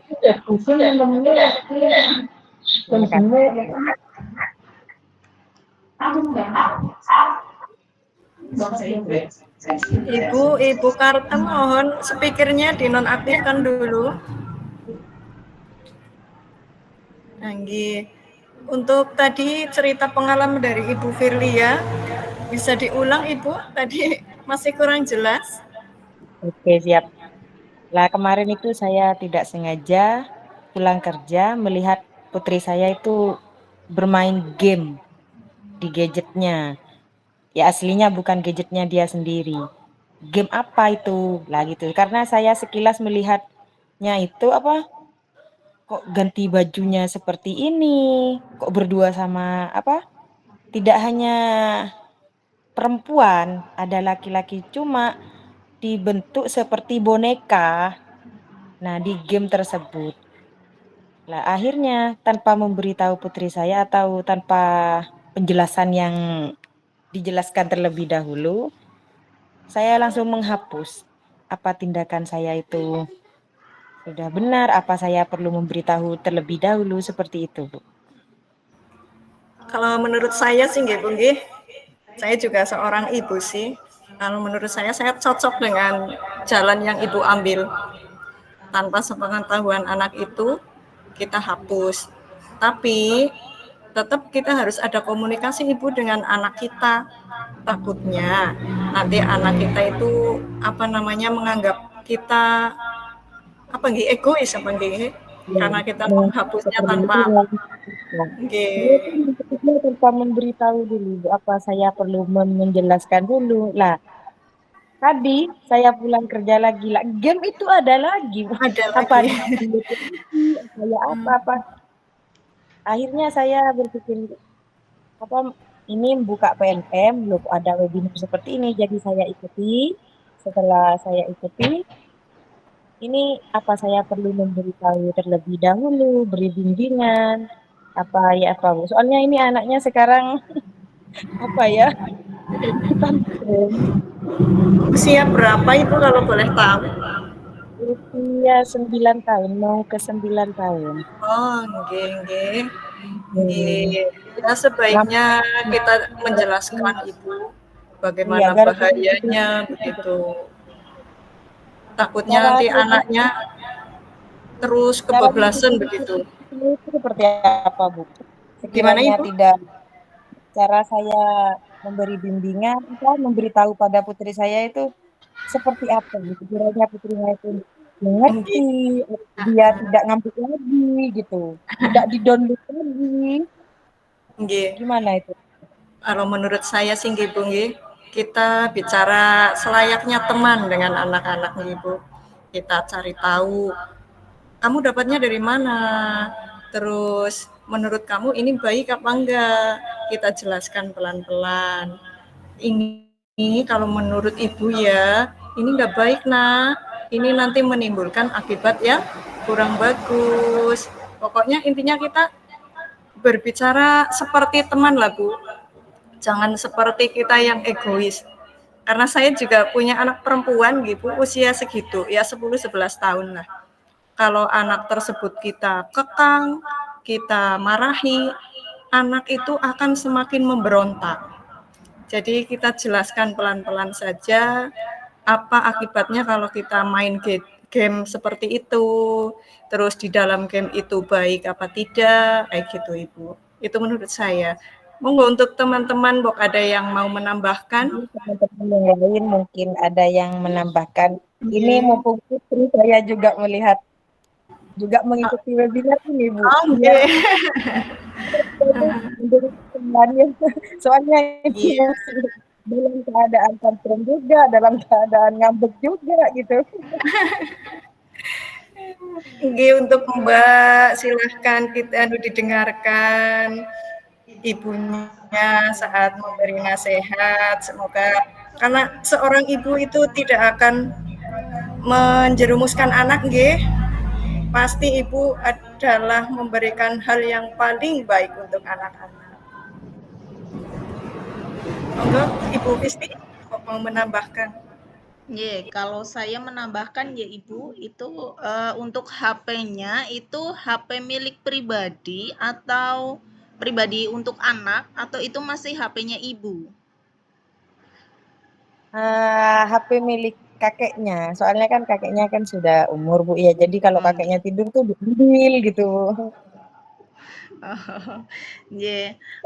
[SPEAKER 3] Ibu Kartem, mohon speakernya dinonaktifkan dulu. Nggih. Untuk tadi cerita pengalaman dari Ibu Firlia, bisa diulang Ibu? Tadi masih kurang jelas.
[SPEAKER 7] Oke, siap. Lah kemarin itu saya tidak sengaja pulang kerja melihat putri saya itu bermain game di gadgetnya. Ya aslinya bukan gadgetnya dia sendiri. Game apa itu? Lah gitu. Karena saya sekilas melihatnya itu apa? Kok ganti bajunya seperti ini? Kok berdua sama apa? Tidak hanya perempuan, ada laki-laki, cuma dibentuk seperti boneka. Nah, di game tersebut. Lah akhirnya tanpa memberitahu putri saya atau tanpa penjelasan yang dijelaskan terlebih dahulu, saya langsung menghapus. Apa tindakan saya itu sudah benar, apa saya perlu memberitahu terlebih dahulu, seperti itu, Bu.
[SPEAKER 3] Kalau menurut saya sih nggih, Bu nggih. Saya juga seorang ibu sih. Kalau menurut saya cocok dengan jalan yang Ibu ambil. Tanpa sepengetahuan anak itu, kita hapus. Tapi tetap kita harus ada komunikasi Ibu dengan anak kita. Takutnya nanti anak kita itu menganggap kita egois apa nggih? Karena kita menghapusnya tanpa
[SPEAKER 7] tanpa memberitahu dulu, apa saya perlu menjelaskan dulu. Lah tadi saya pulang kerja lagi lah, game itu ada lagi. Apa akhirnya saya berpikir ini buka PNM, loh ada webinar seperti ini, jadi saya ikuti. Setelah saya ikuti, ini apa saya perlu memberitahu terlebih dahulu, beri bimbingan, soalnya ini anaknya sekarang
[SPEAKER 3] usia berapa Ibu kalau boleh tahu?
[SPEAKER 7] Usia 9 tahun, mau ke 9 tahun.
[SPEAKER 3] Oh, nggih. Ya, sebaiknya kita menjelaskan Ibu bagaimana bahayanya begitu. Takutnya nanti anaknya terus kebablasan begitu.
[SPEAKER 7] Itu seperti apa, Bu?
[SPEAKER 3] Gimana Ibu?
[SPEAKER 7] Tidak cara saya memberi bimbingan, memberitahu pada putri saya itu seperti apa? Kiranya putri saya itu mengerti, dia tidak ngambil lagi gitu, tidak di-download lagi. Gimana itu?
[SPEAKER 3] Kalau menurut saya sih Ibu nggih, kita bicara selayaknya teman dengan anak-anak Ibu. Kita cari tahu kamu dapatnya dari mana, Terus menurut kamu ini baik apa enggak? Kita jelaskan pelan-pelan. Ini kalau menurut ibu ya, ini enggak baik nak. Ini nanti menimbulkan akibat yang kurang bagus. Pokoknya intinya kita berbicara seperti teman lah Bu. Jangan seperti kita yang egois. Karena saya juga punya anak perempuan gitu, usia segitu, ya 10-11 tahun lah. Kalau anak tersebut kita kekang, kita marahi, anak itu akan semakin memberontak. Jadi kita jelaskan pelan-pelan saja apa akibatnya kalau kita main game seperti itu, terus di dalam game itu baik apa tidak, kayak gitu Ibu. Itu menurut saya. Monggo untuk teman-teman, Bok, ada yang mau menambahkan?
[SPEAKER 7] Teman-teman yang lain mungkin ada yang menambahkan. Ini mumpung putri saya juga mengikuti webinar ini Bu.
[SPEAKER 3] Oke.
[SPEAKER 7] Menjadi temannya. Soalnya
[SPEAKER 3] Iya.
[SPEAKER 7] dalam keadaan tantrum juga, dalam keadaan ngambek juga gitu.
[SPEAKER 3] Oke, untuk Mbak silahkan kita didengarkan ibunya saat memberi nasihat. Semoga karena seorang ibu itu tidak akan menjerumuskan anak, nggih. Pasti ibu adalah memberikan hal yang paling baik untuk anak-anak. Monggo Ibu Fisti mau menambahkan.
[SPEAKER 6] Kalau saya menambahkan ya Ibu, itu untuk HP-nya itu HP milik pribadi atau pribadi untuk anak atau itu masih HP-nya Ibu?
[SPEAKER 7] HP milik kakeknya, soalnya kan kakeknya kan sudah umur Bu ya, jadi kalau kakeknya tidur tuh diambil gitu.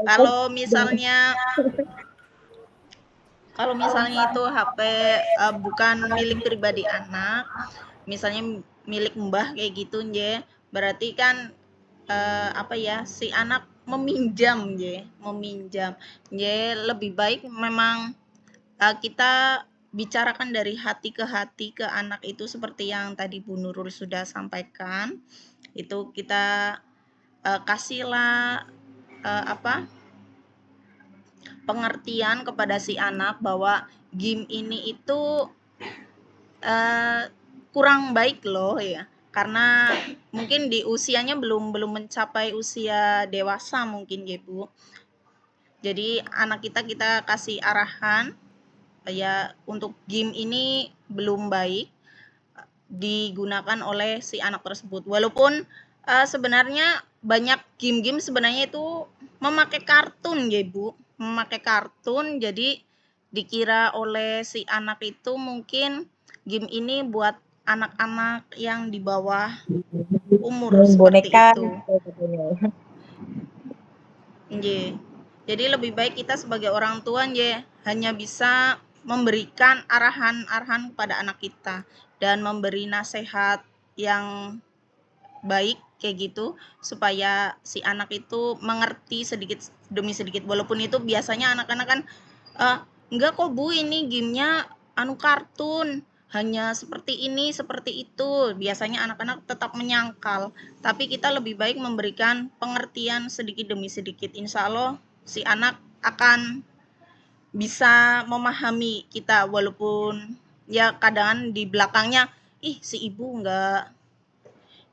[SPEAKER 6] Kalau misalnya itu HP bukan milik pribadi anak, misalnya milik mbah kayak gitu berarti kan si anak meminjam lebih baik memang kita bicarakan dari hati ke hati ke anak itu seperti yang tadi Bu Nurul sudah sampaikan. Itu kita kasihlah pengertian kepada si anak bahwa game ini itu kurang baik loh ya. Karena mungkin di usianya belum mencapai usia dewasa mungkin ya Bu. Jadi anak kita kasih arahan ya untuk game ini belum baik digunakan oleh si anak tersebut. Walaupun sebenarnya banyak game-game sebenarnya itu memakai kartun ya Bu, memakai kartun, jadi dikira oleh si anak itu mungkin game ini buat anak-anak yang di bawah umur seperti
[SPEAKER 7] Boneka
[SPEAKER 6] itu. Jadi lebih baik kita sebagai orang tua hanya bisa memberikan arahan-arahan kepada anak kita dan memberi nasihat yang baik kayak gitu supaya si anak itu mengerti sedikit demi sedikit. Walaupun itu biasanya anak-anak kan enggak kok Bu, ini gamenya kartun, hanya seperti ini seperti itu. Biasanya anak-anak tetap menyangkal, tapi kita lebih baik memberikan pengertian sedikit demi sedikit. Insya Allah si anak akan bisa memahami kita, walaupun ya kadang di belakangnya si ibu enggak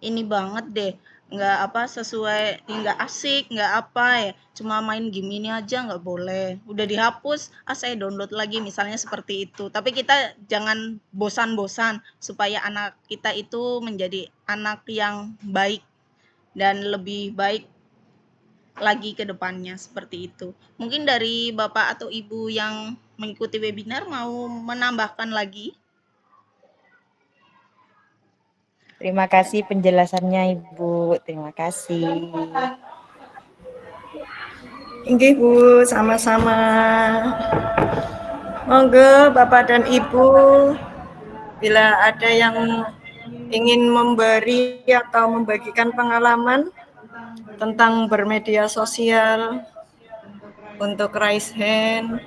[SPEAKER 6] ini banget deh, enggak sesuai, enggak asik, enggak ya, cuma main game ini aja enggak boleh, udah dihapus, saya download lagi, misalnya seperti itu. Tapi kita jangan bosan-bosan supaya anak kita itu menjadi anak yang baik dan lebih baik lagi ke depannya, seperti itu. Mungkin dari Bapak atau Ibu yang mengikuti webinar mau menambahkan lagi?
[SPEAKER 7] Terima kasih penjelasannya Ibu, terima kasih.
[SPEAKER 3] Nggih Bu, sama-sama. Monggo Bapak dan Ibu, bila ada yang ingin memberi atau membagikan pengalaman tentang bermedia sosial untuk raise hand.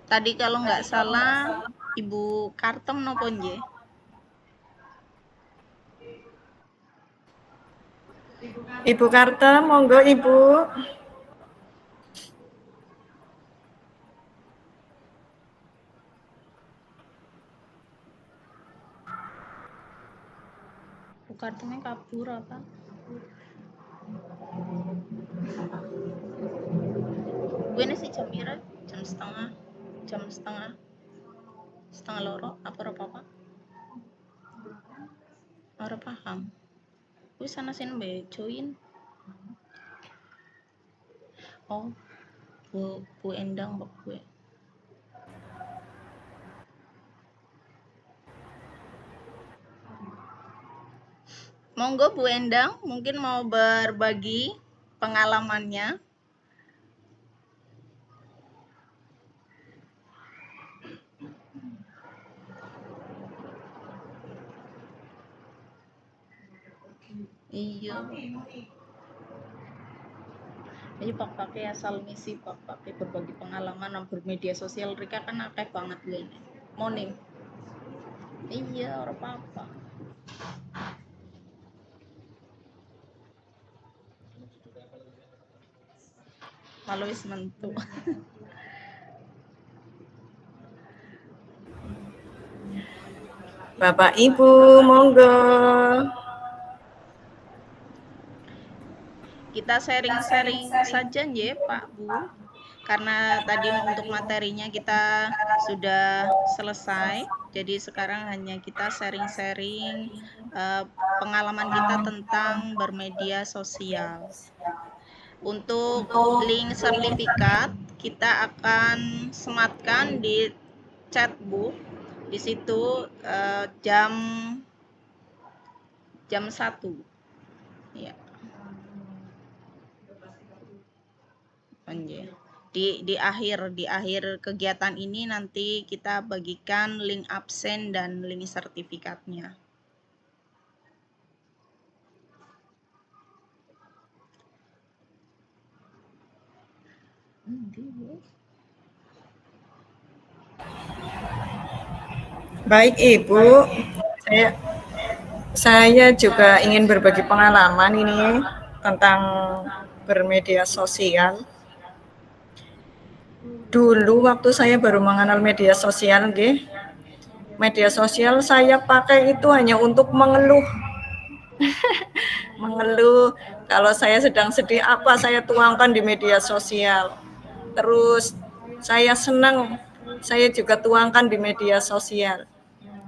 [SPEAKER 6] Tadi kalau nggak salah Ibu Kartem nopon
[SPEAKER 3] Ibu Karta, monggo Ibu.
[SPEAKER 6] Kartunya kabur apa? Gue sih jam pira? Setengah loro apa? Ora paham. Gue sana sini mbak join. Oh, Bu Endang mbak gue. Monggo Bu Endang, mungkin mau berbagi pengalamannya. Iya. Ayo Pak pakai asal ngisi Pak pakai berbagi pengalaman bermedia sosial mereka kan akeh banget gue ini. Morning. Iya, ora apa-apa. Kalau wis mentu.
[SPEAKER 3] Bapak Ibu, monggo.
[SPEAKER 6] Kita sharing-sharing saja ya Pak Bu. Karena tadi untuk materinya kita sudah selesai. Jadi sekarang hanya kita sharing-sharing pengalaman kita tentang bermedia sosial. Untuk link sertifikat kita akan sematkan di chat Bu. Di situ jam 1. Ya. Anjir. Di akhir kegiatan ini nanti kita bagikan link absen dan link sertifikatnya.
[SPEAKER 3] Baik Ibu, saya juga ingin berbagi pengalaman ini tentang bermedia sosial. Dulu waktu saya baru mengenal media sosial, media sosial saya pakai itu hanya untuk mengeluh. Mengeluh kalau saya sedang sedih apa saya tuangkan di media sosial. Terus saya senang, saya juga tuangkan di media sosial.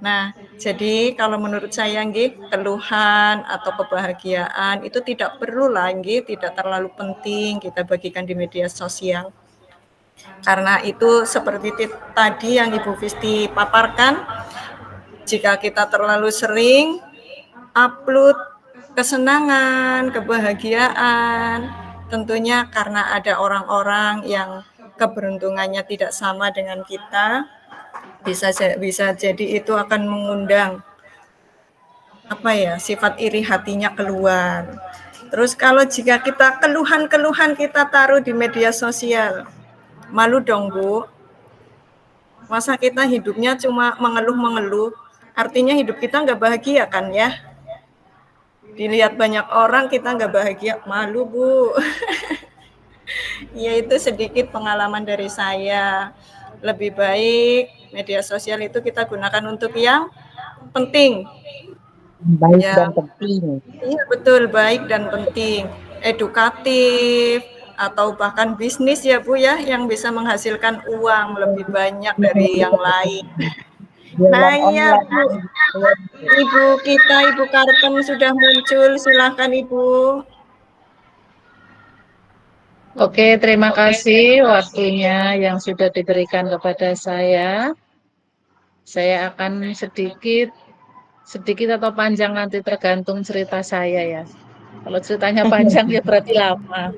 [SPEAKER 3] Nah, jadi kalau menurut saya keluhan atau kebahagiaan itu tidak perlu lagi, tidak terlalu penting kita bagikan di media sosial. Karena itu seperti tadi yang Ibu Visti paparkan, jika kita terlalu sering upload kesenangan, kebahagiaan, tentunya karena ada orang-orang yang keberuntungannya tidak sama dengan kita, bisa jadi itu akan mengundang sifat iri hatinya keluar. Terus kalau jika kita keluhan kita taruh di media sosial, malu dong Bu. Masa kita hidupnya cuma mengeluh, artinya hidup kita nggak bahagia kan ya? Dilihat banyak orang kita nggak bahagia, malu Bu. Ya itu sedikit pengalaman dari saya. Lebih baik media sosial itu kita gunakan untuk yang penting.
[SPEAKER 7] Baik dan penting.
[SPEAKER 3] Iya betul, baik dan penting. Edukatif, atau bahkan bisnis ya Bu ya, yang bisa menghasilkan uang lebih banyak dari yang lain. Nah iya Bu, Ibu Kartem sudah muncul, silahkan Ibu.
[SPEAKER 2] Oke, terima kasih waktunya yang sudah diberikan kepada saya. Saya akan sedikit atau panjang nanti tergantung cerita saya ya. Kalau ceritanya panjang ya berarti lama.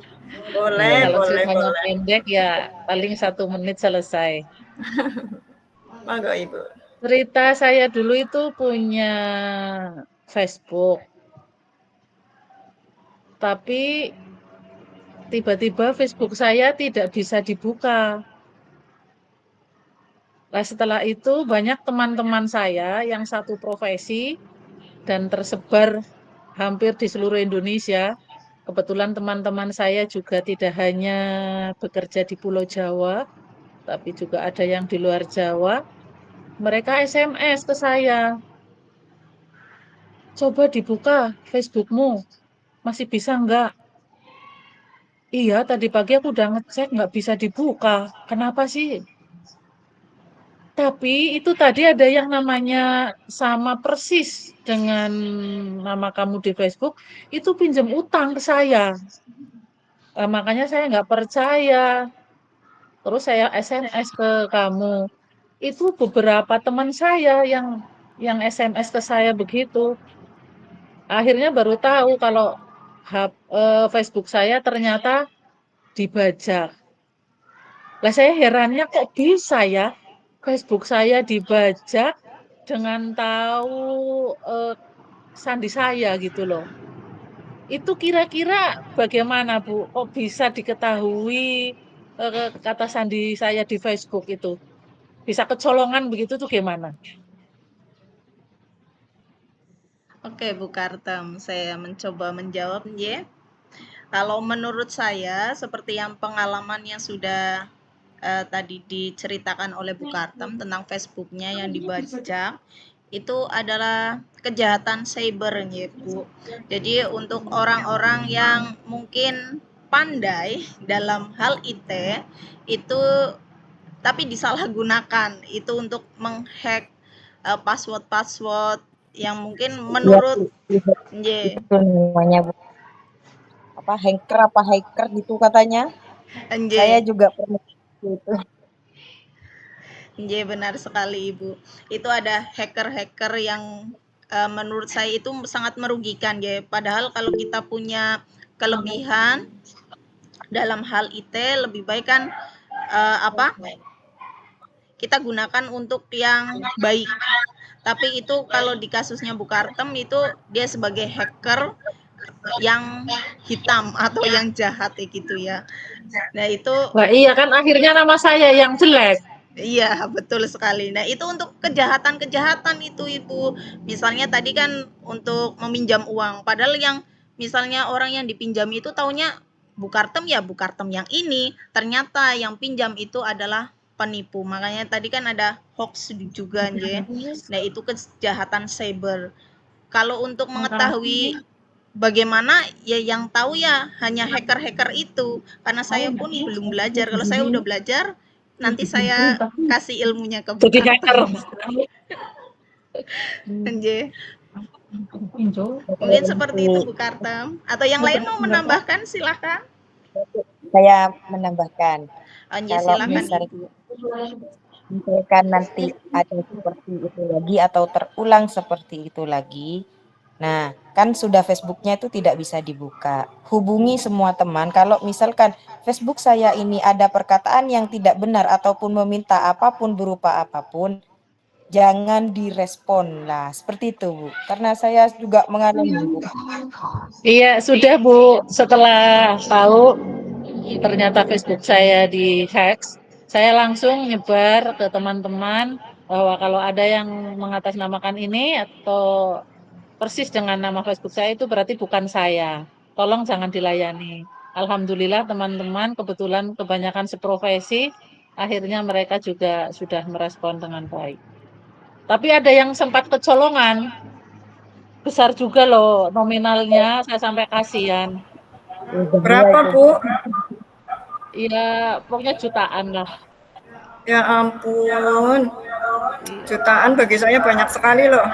[SPEAKER 3] Boleh.
[SPEAKER 2] Kalau ceritanya pendek ya paling 1 menit selesai.
[SPEAKER 3] Monggo Ibu.
[SPEAKER 2] Cerita saya dulu itu punya Facebook. Tapi tiba-tiba Facebook saya tidak bisa dibuka. Nah, setelah itu banyak teman-teman saya yang satu profesi dan tersebar hampir di seluruh Indonesia Kebetulan teman-teman saya juga tidak hanya bekerja di Pulau Jawa, tapi juga ada yang di luar Jawa. Mereka SMS ke saya, coba dibuka Facebookmu, masih bisa nggak? Iya, tadi pagi aku udah ngecek nggak bisa dibuka. Kenapa sih? Tapi itu tadi ada yang namanya sama persis dengan nama kamu di Facebook, itu pinjam utang ke saya. Makanya saya nggak percaya. Terus saya SMS ke kamu. Itu beberapa teman saya yang SMS ke saya begitu. Akhirnya baru tahu kalau Facebook saya ternyata dibajak. Lah saya herannya kok bisa ya Facebook saya dibajak dengan tahu sandi saya gitu loh. Itu kira-kira bagaimana Bu? Kok bisa diketahui kata sandi saya di Facebook itu? Bisa kecolongan begitu tuh gimana?
[SPEAKER 6] Oke, Bu Kartem, saya mencoba menjawab ya. Kalau menurut saya, seperti yang pengalaman yang sudah tadi diceritakan oleh Bu Kartem tentang Facebooknya yang dibajak, itu adalah kejahatan cyber ya Bu. Jadi untuk orang-orang yang mungkin pandai dalam hal IT, itu tapi disalahgunakan, itu untuk menghack password-password yang mungkin
[SPEAKER 7] Iya,
[SPEAKER 6] menurut
[SPEAKER 7] itu namanya Bu. Apa hacker gitu katanya. Saya juga pernah itu.
[SPEAKER 6] Benar sekali Ibu. Itu ada hacker-hacker yang menurut saya itu sangat merugikan ya. Padahal kalau kita punya kelebihan dalam hal IT, lebih baik kan kita gunakan untuk yang baik. Tapi itu kalau di kasusnya Bu Kartem itu dia sebagai hacker yang hitam atau yang jahat ya gitu ya. Nah itu.
[SPEAKER 2] Wah iya kan akhirnya nama saya yang jelek.
[SPEAKER 6] Iya, betul sekali. Nah, itu untuk kejahatan-kejahatan itu, Ibu. Misalnya tadi kan untuk meminjam uang, padahal yang misalnya orang yang dipinjam itu taunya Bu Kartem ya, Bu Kartem yang ini, ternyata yang pinjam itu adalah penipu. Makanya tadi kan ada hoax juga, ya. Nah, itu kejahatan cyber. Kalau untuk mengetahui bagaimana ya yang tahu ya hanya hacker-hacker itu, karena saya pun belum belajar. Kalau saya udah belajar, nanti saya kasih ilmunya ke Bu Kartem. Mungkin seperti itu Bu Kartem. Atau yang lain mau menambahkan, silakan.
[SPEAKER 7] Saya menambahkan.
[SPEAKER 6] Kalau silakan Ibu.
[SPEAKER 7] Misalkan nanti ada seperti itu lagi atau terulang seperti itu lagi. Nah, kan sudah Facebooknya itu tidak bisa dibuka. Hubungi semua teman. Kalau misalkan Facebook saya ini ada perkataan yang tidak benar ataupun meminta apapun berupa apapun, jangan direspon lah. Seperti itu, Bu. Karena saya juga mengalami, Bu.
[SPEAKER 2] Iya, sudah Bu. Setelah tahu ternyata Facebook saya di-hack, saya langsung nyebar ke teman-teman bahwa kalau ada yang mengatasnamakan ini atau persis dengan nama Facebook saya itu berarti bukan saya. Tolong jangan dilayani. Alhamdulillah teman-teman kebetulan kebanyakan seprofesi, akhirnya mereka juga sudah merespon dengan baik. Tapi ada yang sempat kecolongan. Besar juga loh nominalnya, saya sampai kasihan.
[SPEAKER 3] Berapa, Bu?
[SPEAKER 2] Iya, pokoknya jutaan lah.
[SPEAKER 3] Ya ampun. Jutaan bagi saya banyak sekali loh.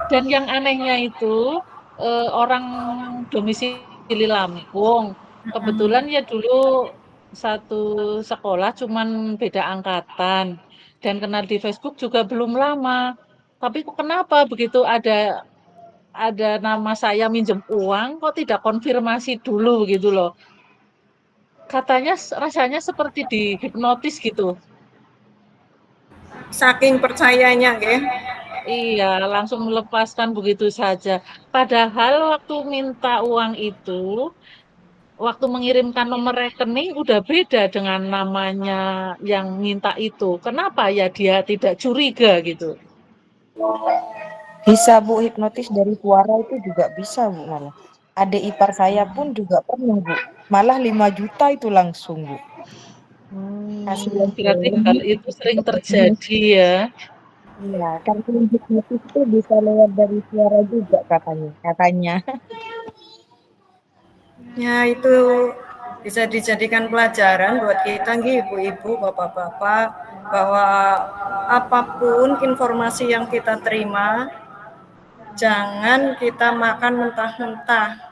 [SPEAKER 2] Dan yang anehnya itu orang domisili Lampung. Kebetulan ya dulu satu sekolah cuman beda angkatan dan kenal di Facebook juga belum lama. Tapi kenapa begitu ada nama saya minjem uang kok tidak konfirmasi dulu gitu loh. Katanya rasanya seperti dihipnotis gitu.
[SPEAKER 3] Saking percayanya, nggih.
[SPEAKER 2] Iya, langsung melepaskan begitu saja. Padahal waktu minta uang itu, waktu mengirimkan nomor rekening udah beda dengan namanya yang minta itu. Kenapa ya dia tidak curiga gitu?
[SPEAKER 7] Bisa Bu, hipnotis dari suara itu juga bisa Bu malah. adik ipar saya pun juga pernah, Bu. Malah 5 juta itu langsung, Bu. Kasihan
[SPEAKER 2] Berarti
[SPEAKER 7] sekali.
[SPEAKER 2] hal itu sering terjadi ya.
[SPEAKER 7] Iya, kartu indikatif itu bisa lewat dari suara juga katanya.
[SPEAKER 3] Ya, itu bisa dijadikan pelajaran buat kita nih, ibu-ibu, bapak-bapak, bahwa apapun informasi yang kita terima, jangan kita makan mentah-mentah.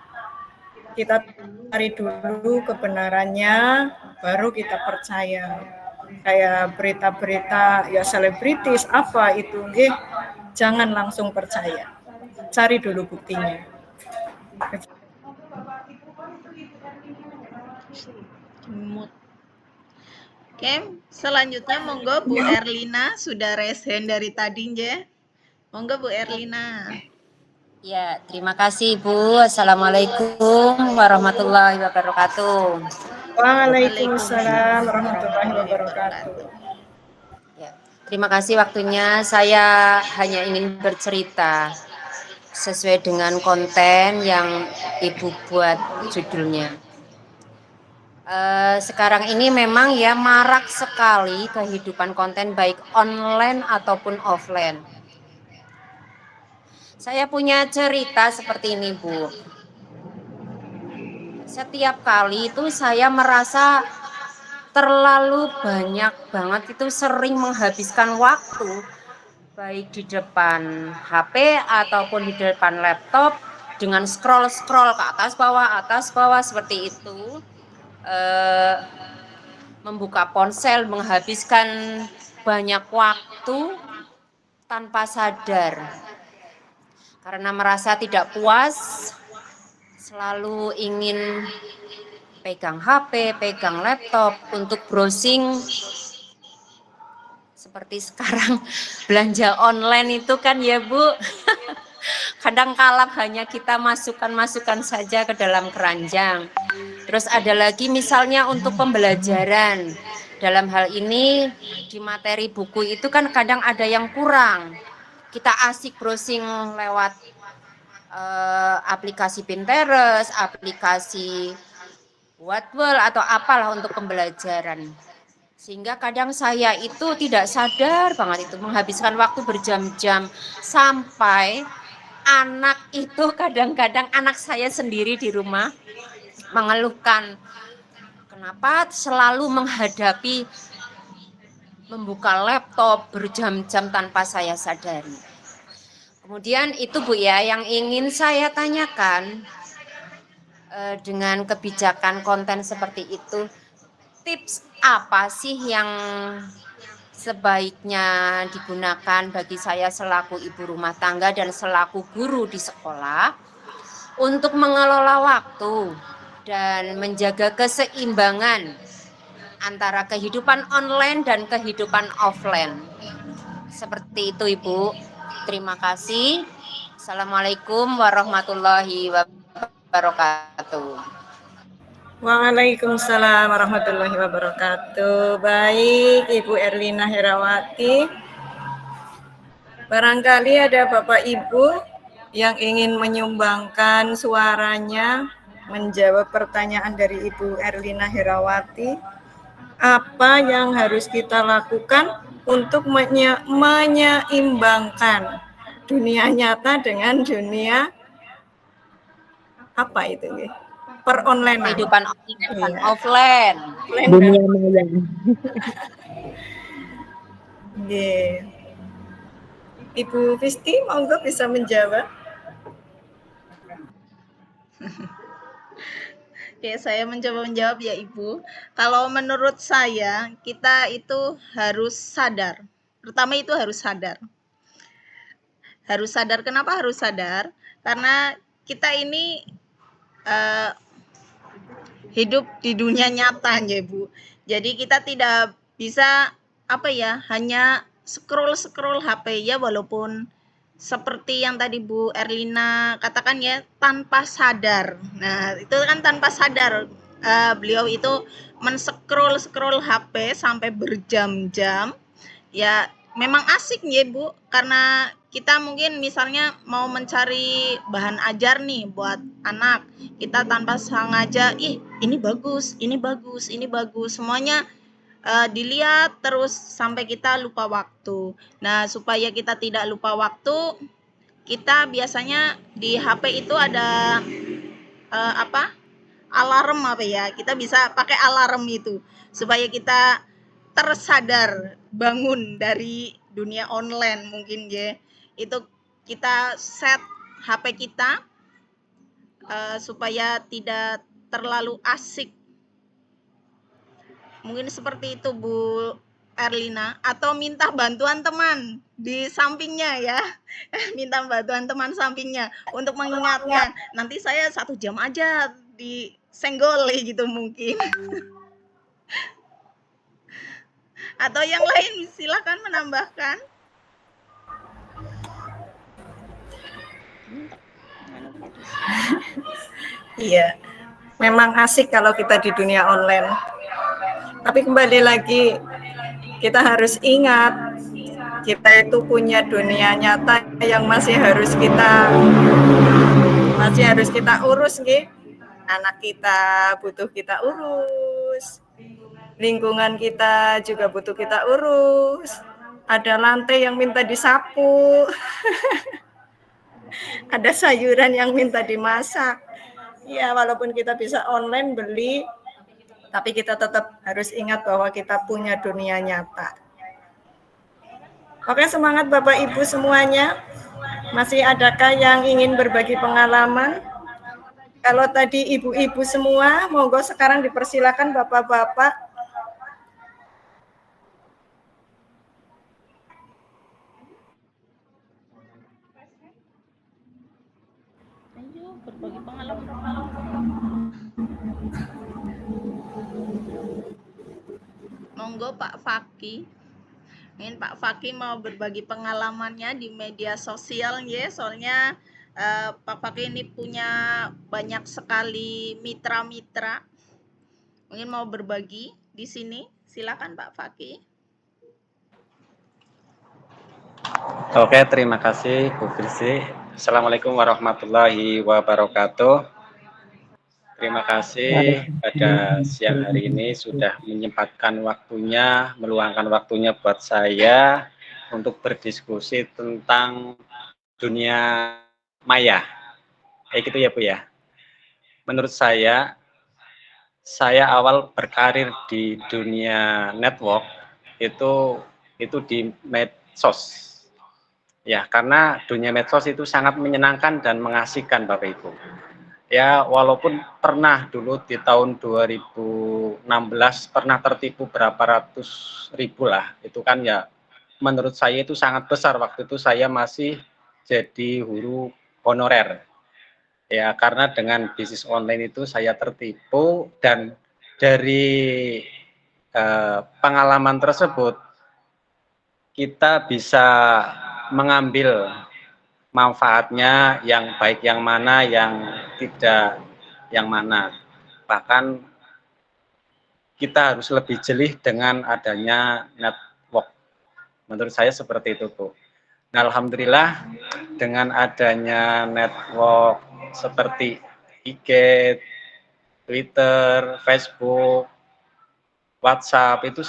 [SPEAKER 3] Kita cari dulu kebenarannya, baru kita percaya. Kayak berita-berita ya selebritis apa itu, jangan langsung percaya. Cari dulu buktinya.
[SPEAKER 6] Mood. Oke, selanjutnya monggo Bu Erlina sudah raise hand dari tadi ya. Monggo Bu Erlina.
[SPEAKER 4] Ya, terima kasih Ibu. Assalamualaikum warahmatullahi wabarakatuh.
[SPEAKER 3] Waalaikumsalam warahmatullahi wabarakatuh.
[SPEAKER 4] Ya, terima kasih waktunya. Saya hanya ingin bercerita sesuai dengan konten yang Ibu buat judulnya. Sekarang ini memang ya marak sekali kehidupan konten baik online ataupun offline. Saya punya cerita seperti ini, Bu. Setiap kali itu saya merasa terlalu banyak banget itu sering menghabiskan waktu baik di depan HP ataupun di depan laptop dengan scroll ke atas bawah seperti itu. Membuka ponsel, menghabiskan banyak waktu tanpa sadar. Karena merasa tidak puas, selalu ingin pegang HP, pegang laptop untuk browsing. Seperti sekarang belanja online itu kan ya Bu, kadang kala hanya kita masukkan saja ke dalam keranjang. Terus ada lagi misalnya untuk pembelajaran. Dalam hal ini di materi buku itu kan kadang ada yang kurang. Kita asik browsing lewat aplikasi Pinterest, aplikasi Wattpad atau apalah untuk pembelajaran. Sehingga kadang saya itu tidak sadar banget itu menghabiskan waktu berjam-jam sampai anak itu kadang-kadang anak saya sendiri di rumah mengeluhkan kenapa selalu menghadapi membuka laptop berjam-jam tanpa saya sadari. Kemudian itu Bu ya yang ingin saya tanyakan dengan kebijakan konten seperti itu, tips apa sih yang sebaiknya digunakan bagi saya selaku ibu rumah tangga dan selaku guru di sekolah untuk mengelola waktu dan menjaga keseimbangan antara kehidupan online dan kehidupan offline. Seperti itu Ibu. Terima kasih. Assalamualaikum warahmatullahi wabarakatuh.
[SPEAKER 3] Waalaikumsalam warahmatullahi wabarakatuh. Baik, Ibu Erlina Herawati. Barangkali ada Bapak Ibu yang ingin menyumbangkan suaranya menjawab pertanyaan dari Ibu Erlina Herawati. Apa yang harus kita lakukan untuk menyeimbangkan dunia nyata dengan dunia apa itu? Per-online.
[SPEAKER 4] Kehidupan online dan offline.
[SPEAKER 7] Dunia maya.
[SPEAKER 3] Ibu Fisti, monggo bisa menjawab.
[SPEAKER 6] Oke, saya mencoba menjawab ya Ibu. Kalau menurut saya, kita itu harus sadar. Pertama itu harus sadar. Harus sadar, kenapa harus sadar? Karena kita ini hidup di dunia nyata ya Bu. Jadi kita tidak bisa hanya scroll HP ya, walaupun seperti yang tadi Bu Erlina katakan ya, tanpa sadar. Nah, itu kan tanpa sadar. Beliau itu men-scroll HP sampai berjam-jam. Ya, memang asik ya Bu, karena kita mungkin misalnya mau mencari bahan ajar nih buat anak, kita tanpa sengaja, ih ini bagus, ini bagus, ini bagus, semuanya dilihat terus sampai kita lupa waktu. Nah, supaya kita tidak lupa waktu, kita biasanya di HP itu ada alarm apa ya, kita bisa pakai alarm itu supaya kita tersadar bangun dari dunia online mungkin ya. Itu kita set HP kita supaya tidak terlalu asik. Mungkin seperti itu Bu Erlina, atau minta bantuan teman di sampingnya ya. Minta bantuan teman sampingnya untuk mengingatkan. Nanti saya 1 jam aja disenggol gitu mungkin. Atau yang lain silakan menambahkan.
[SPEAKER 3] Iya, memang asik kalau kita di dunia online. Tapi kembali lagi, kita harus ingat, kita itu punya dunia nyata yang masih harus kita urus, nggih. Anak kita butuh kita urus, lingkungan kita juga butuh kita urus. Ada lantai yang minta disapu, ada sayuran yang minta dimasak. Ya, walaupun kita bisa online beli, tapi kita tetap harus ingat bahwa kita punya dunia nyata. Oke, semangat Bapak Ibu semuanya. Masih adakah yang ingin berbagi pengalaman? Kalau tadi ibu-ibu semua, monggo sekarang dipersilakan Bapak-bapak.
[SPEAKER 6] Ayo berbagi pengalaman. Monggo Pak Faki. Mungkin Pak Faki mau berbagi pengalamannya di media sosial ya, soalnya Pak Faki ini punya banyak sekali mitra-mitra. Mungkin mau berbagi di sini. Silakan Pak Faki.
[SPEAKER 8] Oke, terima kasih Bu Firsi. Assalamualaikum warahmatullahi wabarakatuh. Terima kasih pada siang hari ini sudah menyempatkan waktunya, meluangkan waktunya buat saya untuk berdiskusi tentang dunia maya. Kayak gitu ya Bu ya. Menurut saya awal berkarir di dunia network itu di medsos. Ya, karena dunia medsos itu sangat menyenangkan dan mengasihkan Bapak Ibu. Ya, walaupun pernah dulu di tahun 2016 pernah tertipu berapa ratus ribu lah, itu kan ya menurut saya itu sangat besar. Waktu itu saya masih jadi guru honorer. Ya, karena dengan bisnis online itu saya tertipu, dan dari pengalaman tersebut kita bisa mengambil manfaatnya, yang baik yang mana, yang tidak yang mana. Bahkan kita harus lebih jeli dengan adanya network. Menurut saya seperti itu, Bu. Nah, alhamdulillah dengan adanya network seperti IG, Twitter, Facebook, WhatsApp itu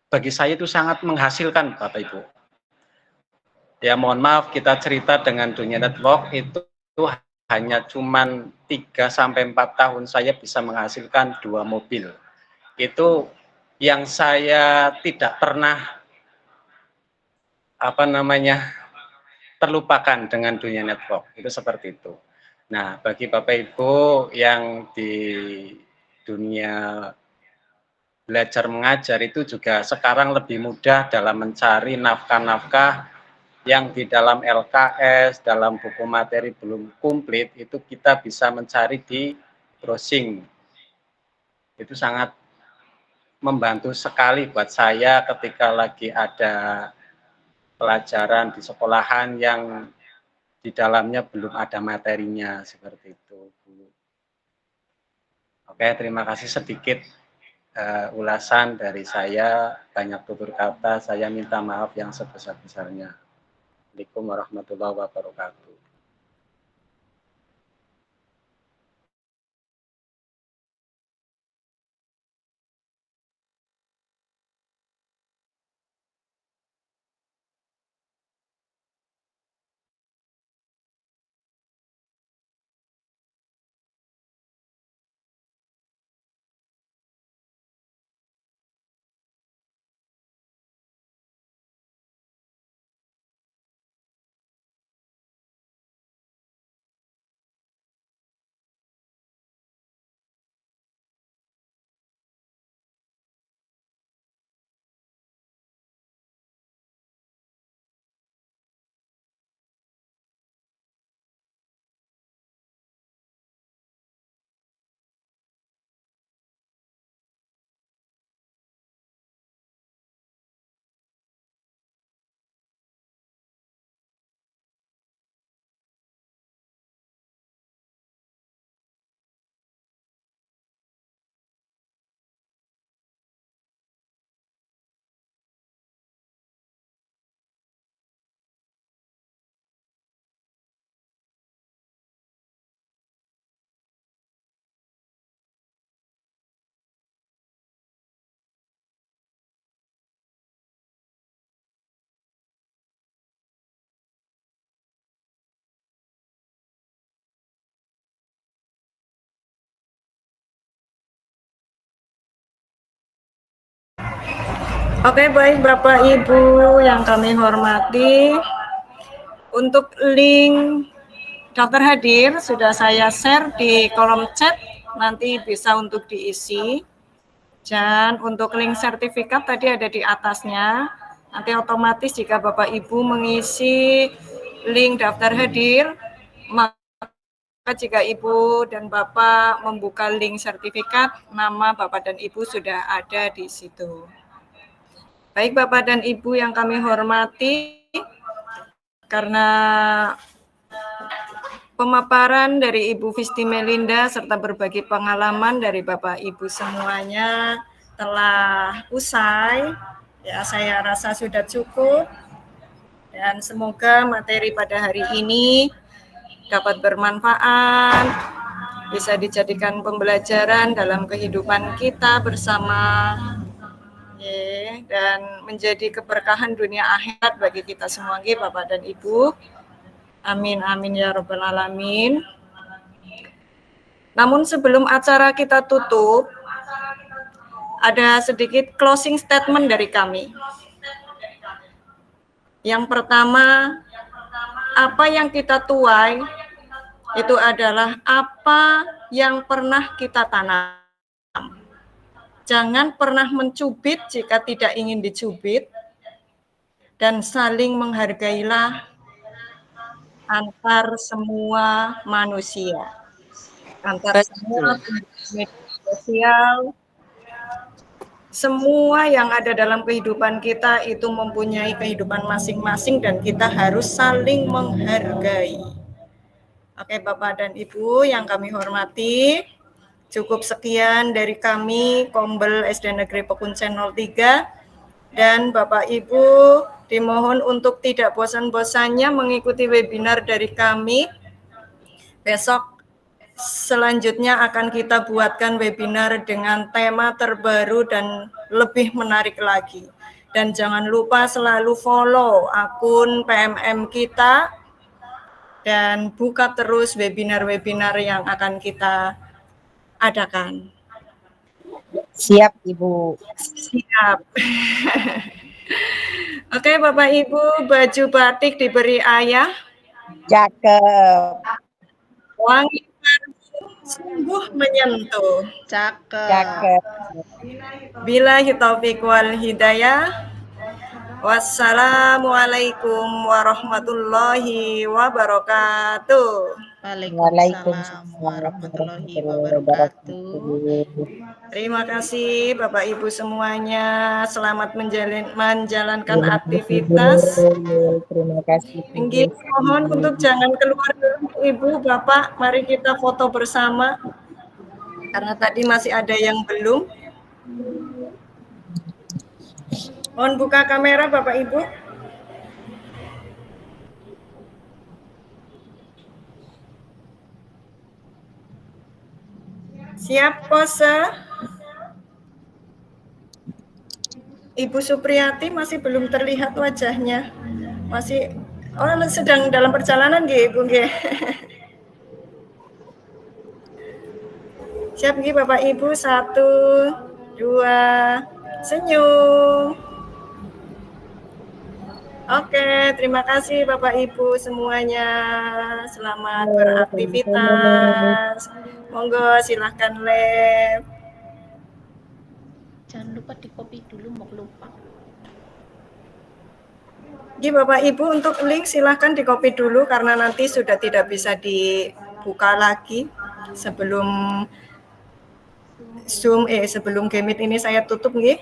[SPEAKER 8] bagi saya itu sangat menghasilkan Bapak Ibu. Ya, mohon maaf, kita cerita dengan dunia network itu hanya cuman 3-4 tahun saya bisa menghasilkan 2 mobil. Itu yang saya tidak pernah terlupakan dengan dunia network. Itu seperti itu. Nah, bagi Bapak Ibu yang di dunia belajar mengajar itu juga sekarang lebih mudah dalam mencari nafkah-nafkah yang di dalam LKS, dalam buku materi belum komplit, itu kita bisa mencari di browsing. Itu sangat membantu sekali buat saya ketika lagi ada pelajaran di sekolahan yang di dalamnya belum ada materinya, seperti itu, Bu. Oke, terima kasih sedikit ulasan dari saya, banyak tutur kata, saya minta maaf yang sebesar-besarnya. Assalamualaikum warahmatullahi wabarakatuh.
[SPEAKER 3] Oke, baik Bapak Ibu yang kami hormati, untuk link daftar hadir sudah saya share di kolom chat, nanti bisa untuk diisi. Dan untuk link sertifikat tadi ada di atasnya, nanti otomatis jika Bapak Ibu mengisi link daftar hadir, maka jika Ibu dan Bapak membuka link sertifikat, nama Bapak dan Ibu sudah ada di situ. Baik Bapak dan Ibu yang kami hormati, karena pemaparan dari Ibu Visti Melinda serta berbagi pengalaman dari Bapak Ibu semuanya telah usai, ya saya rasa sudah cukup, dan semoga materi pada hari ini dapat bermanfaat, bisa dijadikan pembelajaran dalam kehidupan kita bersama, dan menjadi keberkahan dunia akhirat bagi kita semua, Bapak dan Ibu. Amin, amin ya rabbal alamin. Namun sebelum acara kita tutup, ada sedikit closing statement dari kami. Yang pertama, apa yang kita tuai itu adalah apa yang pernah kita tanam. Jangan pernah mencubit jika tidak ingin dicubit, dan saling menghargailah antar semua manusia, antar semua media sosial, semua yang ada dalam kehidupan kita itu mempunyai kehidupan masing-masing dan kita harus saling menghargai. Oke Bapak dan Ibu yang kami hormati, cukup sekian dari kami Kombel SD Negeri Pekuncen 03, dan Bapak Ibu dimohon untuk tidak bosan-bosannya mengikuti webinar dari kami. Besok selanjutnya akan kita buatkan webinar dengan tema terbaru dan lebih menarik lagi. Dan jangan lupa selalu follow akun PMM kita dan buka terus webinar-webinar yang akan kita adakan.
[SPEAKER 7] Siap, Ibu.
[SPEAKER 3] Siap. Oke, Bapak Ibu, baju batik diberi ayah.
[SPEAKER 7] Cakep.
[SPEAKER 3] Wangi sungguh menyentuh.
[SPEAKER 7] Cakep.
[SPEAKER 3] Billahi taufiq wal hidayah. Wassalamualaikum warahmatullahi wabarakatuh.
[SPEAKER 6] Waalaikumsalam warahmatullahi wabarakatuh.
[SPEAKER 3] Terima kasih Bapak Ibu semuanya. Selamat menjalankan aktivitas.
[SPEAKER 7] Terima kasih.
[SPEAKER 3] Mohon untuk jangan keluar dulu Ibu, Bapak. Mari kita foto bersama. Karena tadi masih ada yang belum. Mohon buka kamera Bapak Ibu. Siap pose. Ibu Supriyati masih belum terlihat wajahnya. Masih sedang dalam perjalanan nggih, Ibu nggih. Siap nggih Bapak Ibu, 1, 2, senyum. Oke, terima kasih Bapak Ibu semuanya. Selamat beraktivitas. Monggo silahkan live.
[SPEAKER 6] Jangan lupa di copy dulu, mau lupa.
[SPEAKER 3] Jadi Bapak Ibu untuk link silahkan di copy dulu karena nanti sudah tidak bisa dibuka lagi sebelum Zoom sebelum Gemit ini saya tutup nggih.